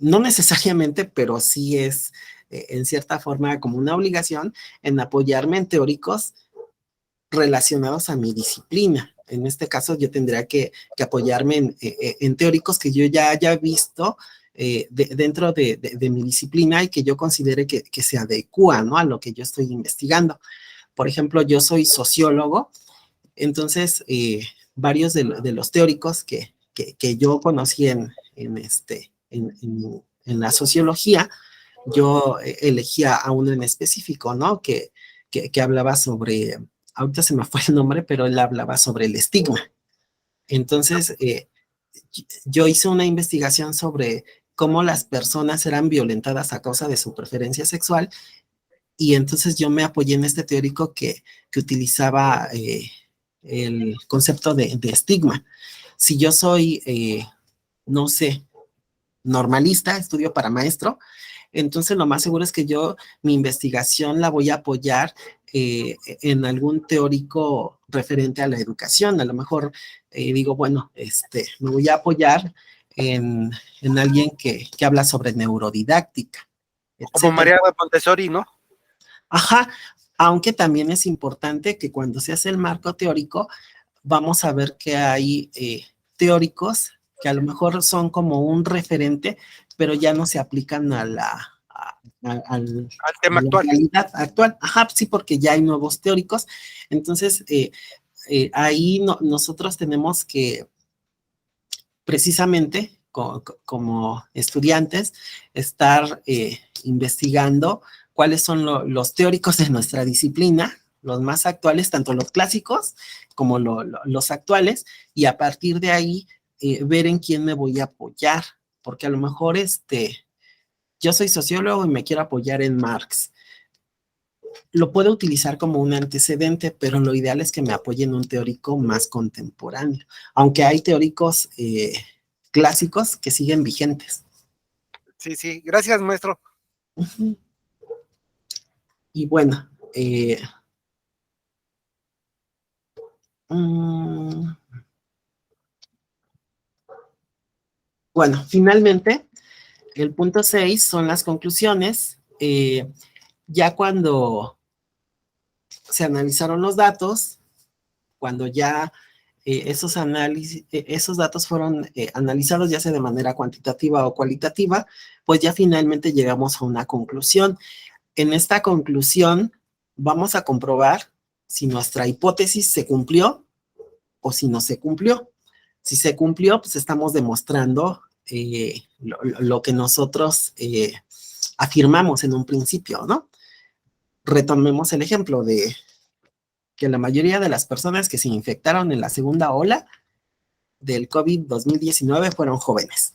no necesariamente, pero sí es en cierta forma como una obligación en apoyarme en teóricos relacionados a mi disciplina. En este caso yo tendría que apoyarme en teóricos que yo ya haya visto dentro de mi disciplina y que yo considere que se adecua, ¿no?, a lo que yo estoy investigando. Por ejemplo, yo soy sociólogo, entonces varios de los teóricos que yo conocí en la sociología, yo elegía a uno en específico, ¿no?, que hablaba sobre, ahorita se me fue el nombre, pero él hablaba sobre el estigma. Entonces, yo hice una investigación sobre cómo las personas eran violentadas a causa de su preferencia sexual, y entonces yo me apoyé en este teórico que utilizaba el concepto de estigma. Si yo soy, no sé, normalista, estudio para maestro, entonces lo más seguro es que yo mi investigación la voy a apoyar en algún teórico referente a la educación. A lo mejor digo, bueno, me voy a apoyar en alguien que habla sobre neurodidáctica, Como etcétera. María Montessori, ¿no? Ajá, aunque también es importante que cuando se hace el marco teórico, vamos a ver que hay teóricos que a lo mejor son como un referente, pero ya no se aplican Al tema a la actual. realidad actual. Ajá, sí, porque ya hay nuevos teóricos. Entonces, ahí nosotros tenemos que precisamente como estudiantes estar investigando cuáles son los teóricos de nuestra disciplina, los más actuales, tanto los clásicos como los actuales, y a partir de ahí ver en quién me voy a apoyar, porque a lo mejor yo soy sociólogo y me quiero apoyar en Marx. Lo puedo utilizar como un antecedente, pero lo ideal es que me apoye en un teórico más contemporáneo, aunque hay teóricos clásicos que siguen vigentes. Sí, sí, gracias, maestro. Uh-huh. Y bueno, bueno, finalmente, el punto 6 son las conclusiones. Ya cuando se analizaron los datos, cuando ya esos datos fueron analizados ya sea de manera cuantitativa o cualitativa, pues ya finalmente llegamos a una conclusión. En esta conclusión vamos a comprobar si nuestra hipótesis se cumplió o si no se cumplió. Si se cumplió, pues estamos demostrando lo que nosotros afirmamos en un principio, ¿no? Retomemos el ejemplo de que la mayoría de las personas que se infectaron en la segunda ola del COVID-2019 fueron jóvenes.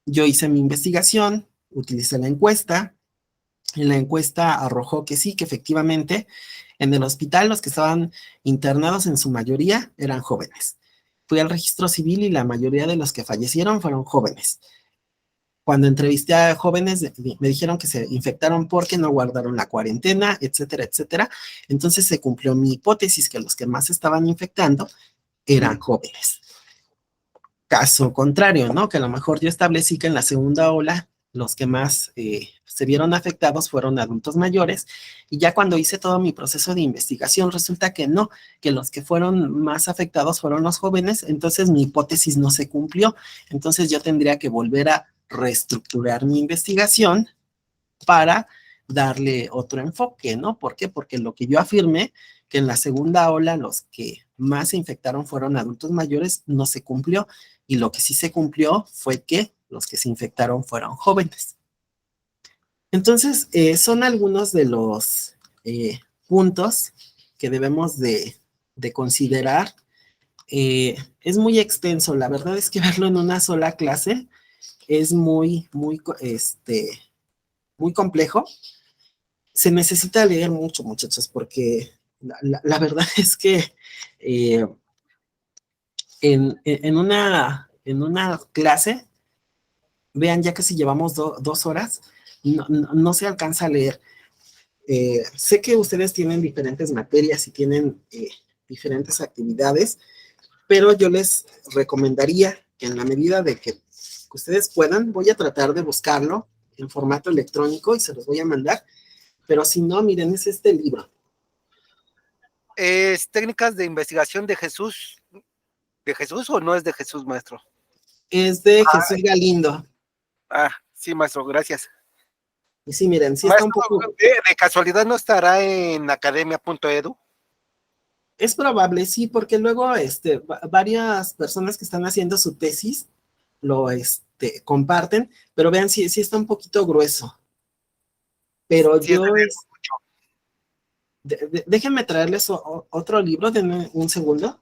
Yo hice mi investigación, utilicé la encuesta. En la encuesta arrojó que sí, que efectivamente en el hospital los que estaban internados en su mayoría eran jóvenes. Fui al registro civil y la mayoría de los que fallecieron fueron jóvenes. Cuando entrevisté a jóvenes, me dijeron que se infectaron porque no guardaron la cuarentena, etcétera, etcétera. Entonces se cumplió mi hipótesis que los que más estaban infectando eran jóvenes. Caso contrario, ¿no? Que a lo mejor yo establecí que en la segunda ola los que más se vieron afectados fueron adultos mayores, y ya cuando hice todo mi proceso de investigación resulta que no, que los que fueron más afectados fueron los jóvenes. Entonces mi hipótesis no se cumplió. Entonces yo tendría que volver a reestructurar mi investigación para darle otro enfoque, ¿no? ¿Por qué? Porque lo que yo afirmé, que en la segunda ola los que más se infectaron fueron adultos mayores, no se cumplió, y lo que sí se cumplió fue que los que se infectaron fueron jóvenes. Entonces, son algunos de los puntos que debemos de considerar. Es muy extenso, la verdad es que verlo en una sola clase es muy complejo. Se necesita leer mucho, muchachos, porque la verdad es que en una clase, vean, ya casi llevamos 2 horas, no se alcanza a leer. Sé que ustedes tienen diferentes materias y tienen diferentes actividades, pero yo les recomendaría que en la medida de que que ustedes puedan. Voy a tratar de buscarlo en formato electrónico y se los voy a mandar, pero si no, miren, es este libro. ¿Es técnicas de investigación de Jesús o no es de Jesús, maestro? Es de Jesús Galindo. Sí, maestro, gracias. Y sí, miren, sí está Maestro, un poco... ¿de casualidad no estará en academia.edu? Es probable, sí, porque luego varias personas que están haciendo su tesis lo comparten, pero vean, sí está un poquito grueso. Pero Sí, es de yo, leer mucho. déjenme traerles otro libro, denme un segundo.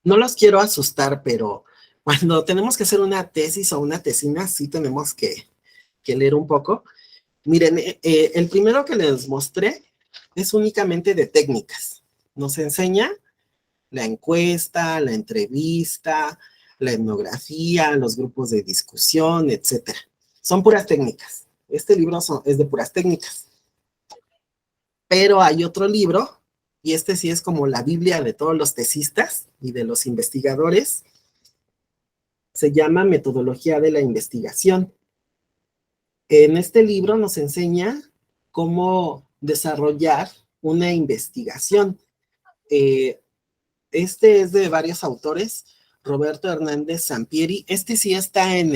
No los quiero asustar, pero cuando tenemos que hacer una tesis o una tesina, sí tenemos que leer un poco. Miren, el primero que les mostré es únicamente de técnicas. Nos enseña la encuesta, la entrevista, la etnografía, los grupos de discusión, etcétera. Son puras técnicas. Este libro es de puras técnicas. Pero hay otro libro, y este sí es como la Biblia de todos los tesistas y de los investigadores. Se llama Metodología de la Investigación. En este libro nos enseña cómo desarrollar una investigación. Este es de varios autores, Roberto Hernández Sampieri. Este sí está en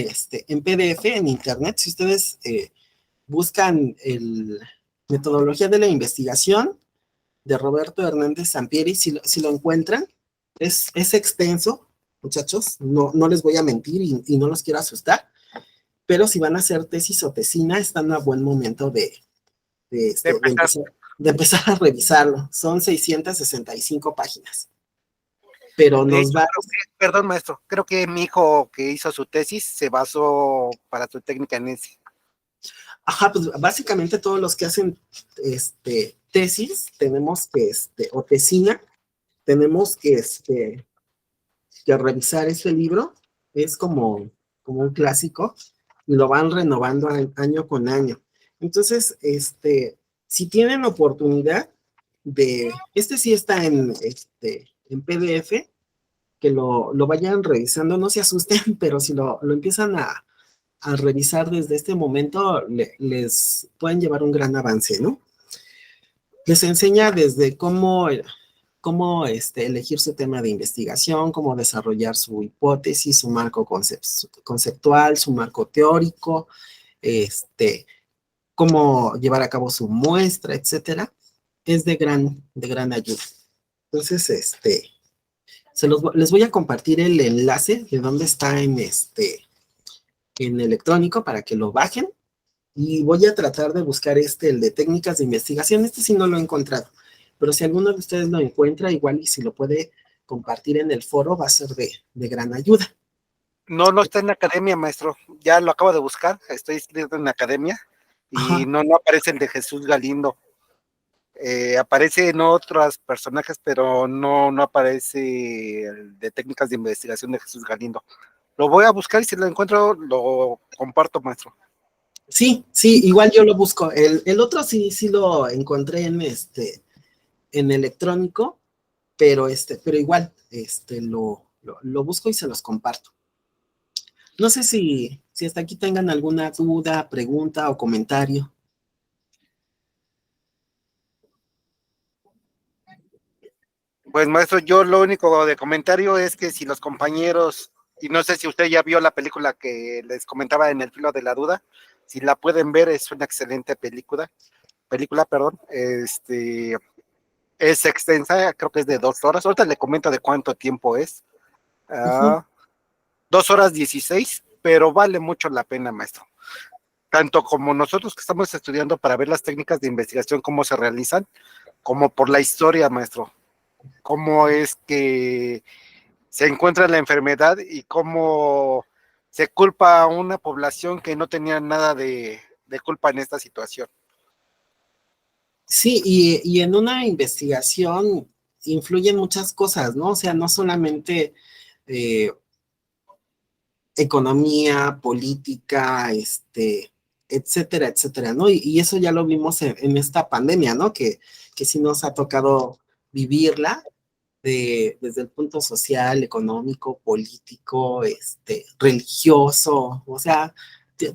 PDF, en internet. Si ustedes buscan Metodología de la Investigación de Roberto Hernández Sampieri, si lo encuentran, es extenso, muchachos, no les voy a mentir y no los quiero asustar, pero si van a hacer tesis o tesina, están a buen momento de empezar a revisarlo. Son 665 páginas. Pero De nos hecho, va... perdón, maestro, creo que mi hijo que hizo su tesis se basó para su técnica en ese. Ajá, pues básicamente todos los que hacen tesis, tenemos que, o tesina, tenemos que revisar ese libro. Es como un clásico, y lo van renovando año con año. Entonces, si tienen oportunidad sí está en PDF, que lo vayan revisando, no se asusten, pero si lo empiezan a revisar desde este momento, les pueden llevar un gran avance, ¿no? Les enseña desde cómo elegir su tema de investigación, cómo desarrollar su hipótesis, su marco conceptual, su marco teórico, cómo llevar a cabo su muestra, etcétera. Es de gran ayuda. Entonces, les voy a compartir el enlace de dónde está en electrónico para que lo bajen, y voy a tratar de buscar el de técnicas de investigación. Este sí no lo he encontrado, pero si alguno de ustedes lo encuentra, igual y si lo puede compartir en el foro, va a ser de gran ayuda. No está en academia, maestro. Ya lo acabo de buscar. Estoy inscrito en academia y no aparece el de Jesús Galindo. Aparecen otros personajes, pero no aparece el de técnicas de investigación de Jesús Galindo. Lo voy a buscar y si lo encuentro, lo comparto, maestro. Sí, igual yo lo busco. El otro sí lo encontré en electrónico, pero igual, lo busco y se los comparto. No sé si hasta aquí tengan alguna duda, pregunta o comentario. Pues, maestro, yo lo único de comentario es que si los compañeros, y no sé si usted ya vio la película que les comentaba en El filo de la duda, si la pueden ver, es una excelente película, perdón, es extensa, creo que es de 2 horas, ahorita le comento de cuánto tiempo es, 2 horas 16, pero vale mucho la pena, maestro. Tanto como nosotros que estamos estudiando para ver las técnicas de investigación, cómo se realizan, como por la historia, maestro. Cómo es que se encuentra la enfermedad y cómo se culpa a una población que no tenía nada de culpa en esta situación. Sí, y en una investigación influyen muchas cosas, ¿no? O sea, no solamente eh, economía, política, etcétera, etcétera, ¿no? Y eso ya lo vimos en esta pandemia, ¿no? Que sí nos ha tocado vivirla desde el punto social, económico, político, religioso, o sea,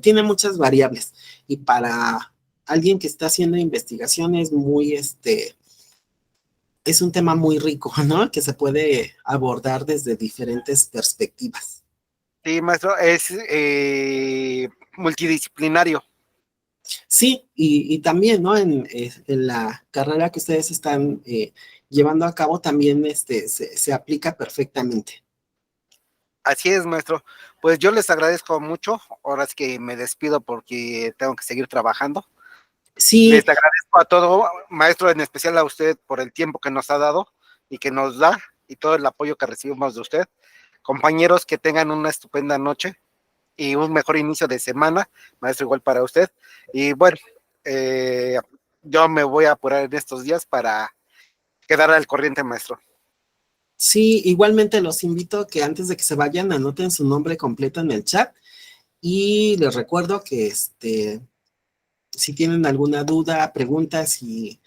tiene muchas variables. Y para alguien que está haciendo investigaciones muy, es un tema muy rico, ¿no? Que se puede abordar desde diferentes perspectivas. Sí, maestro, es multidisciplinario. Sí, y también, ¿no? En la carrera que ustedes están llevando a cabo también se aplica perfectamente. Así es, maestro. Pues yo les agradezco mucho. Ahora es que me despido porque tengo que seguir trabajando. Sí, Les agradezco a todo, maestro, en especial a usted por el tiempo que nos ha dado y que nos da y todo el apoyo que recibimos de usted. Compañeros, que tengan una estupenda noche y un mejor inicio de semana, maestro, igual para usted. Y bueno, eh, yo me voy a apurar en estos días para quedar al corriente, maestro. sí, igualmente los invito a que antes de que se vayan anoten su nombre completo en el chat y les recuerdo que si tienen alguna duda, pregunta, si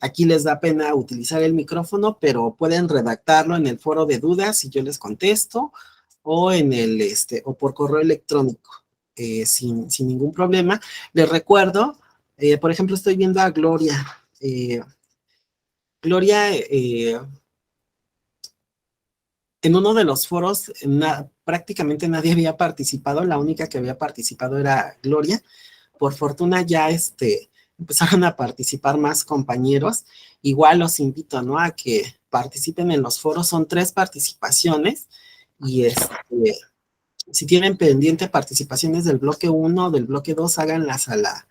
aquí les da pena utilizar el micrófono, pero pueden redactarlo en el foro de dudas y yo les contesto, o en o por correo electrónico, sin ningún problema. Les recuerdo, por ejemplo, estoy viendo a Gloria. Gloria, en uno de los foros, prácticamente nadie había participado, la única que había participado era Gloria. Por fortuna ya empezaron a participar más compañeros. Igual los invito, ¿no? A que participen en los foros. Son 3 participaciones y si tienen pendiente participaciones del bloque 1 o del bloque 2, háganlas a la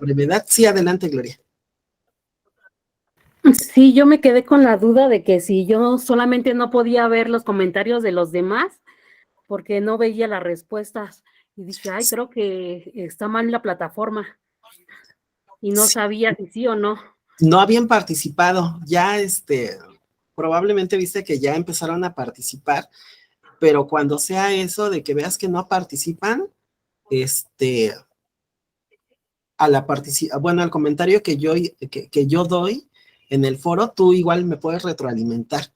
brevedad. Sí, adelante, Gloria. Sí, yo me quedé con la duda de que si yo solamente no podía ver los comentarios de los demás porque no veía las respuestas y dije, ay, creo que está mal la plataforma y no Sí, sabía si sí o no. no habían participado, ya probablemente viste que ya empezaron a participar, pero cuando sea eso de que veas que no participan, bueno, al comentario que yo doy en el foro, tú igual me puedes retroalimentar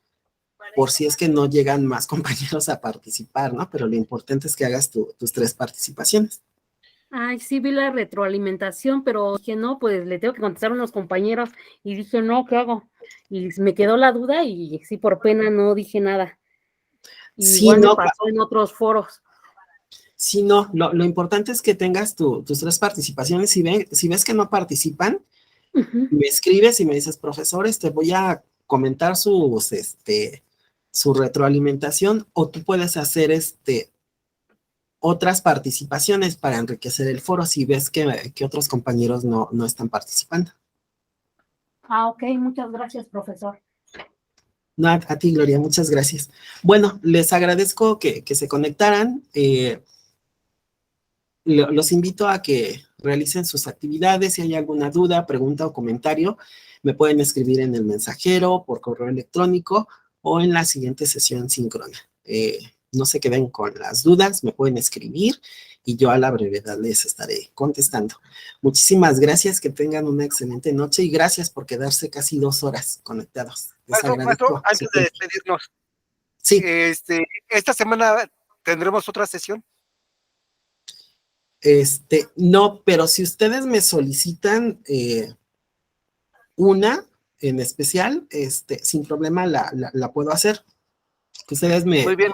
por si es que no llegan más compañeros a participar, ¿no? Pero lo importante es que hagas tus 3 participaciones. Ay, sí vi la retroalimentación, pero dije, no, pues le tengo que contestar a unos compañeros y dije, no, ¿qué hago? Y me quedó la duda y sí, por pena no dije nada. Y Sí, igual me no, pasó en otros foros. sí, no, lo importante es que tengas tus 3 participaciones. Si ves que no participan, Uh-huh. me escribes y me dices, profesores, te voy a comentar su retroalimentación, o tú puedes hacer otras participaciones para enriquecer el foro si ves que otros compañeros no están participando. Ah, ok, muchas gracias, profesor. No, a ti, Gloria, muchas gracias. Bueno, les agradezco que se conectaran. Los invito a que realicen sus actividades. Si hay alguna duda, pregunta o comentario, me pueden escribir en el mensajero, por correo electrónico o en la siguiente sesión síncrona. No se queden con las dudas, me pueden escribir y yo a la brevedad les estaré contestando. Muchísimas gracias, que tengan una excelente noche y gracias por quedarse casi 2 horas conectados. Les Maestro, agradezco su antes de tiempo. despedirnos, Sí, esta semana tendremos otra sesión. no, pero si ustedes me solicitan una en especial, sin problema la puedo hacer. Que ustedes Muy bien,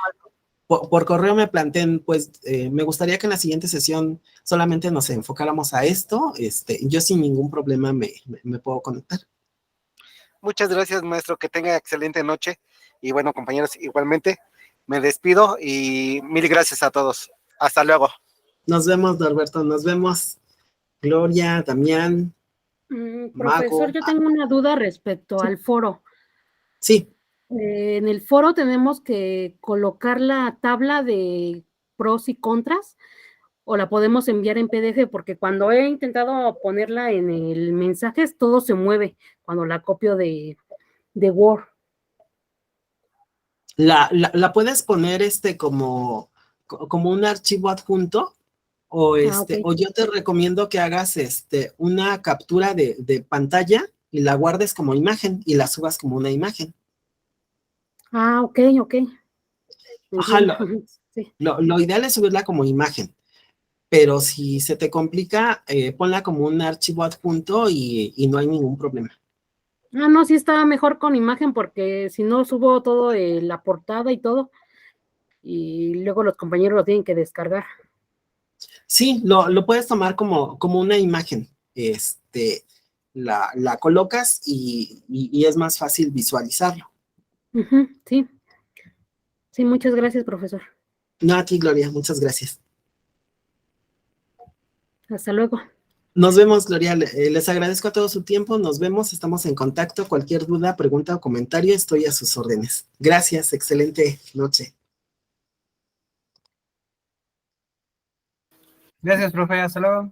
por correo me planteen, pues me gustaría que en la siguiente sesión solamente nos enfocáramos a esto, yo sin ningún problema me puedo conectar. muchas gracias, maestro, que tenga excelente noche. Y bueno, compañeros, igualmente me despido y mil gracias a todos. Hasta luego. Nos vemos, Norberto, nos vemos, Gloria, Damián, Profesor, Mago. yo tengo una duda respecto Sí, al foro. sí, En el foro tenemos que colocar la tabla de pros y contras o la podemos enviar en PDF porque cuando he intentado ponerla en el mensaje todo se mueve cuando la copio de Word. La puedes poner como un archivo adjunto o, Ok. o yo te recomiendo que hagas una captura de pantalla y la guardes como imagen y la subas como una imagen. Ok. Ajá, Entiendo. Sí. lo ideal es subirla como imagen, pero si se te complica, ponla como un archivo adjunto y no hay ningún problema. No, sí está mejor con imagen porque si no subo todo la portada y todo y luego los compañeros lo tienen que descargar. Sí, lo puedes tomar como una imagen. La colocas y es más fácil visualizarlo. Sí, sí, muchas gracias, profesor. No, a ti, Gloria, muchas gracias. Hasta luego. Nos vemos, Gloria. Les agradezco a todos su tiempo. Nos vemos, estamos en contacto. Cualquier duda, pregunta o comentario, estoy a sus órdenes. Gracias, excelente noche. Gracias, profe. Hasta luego.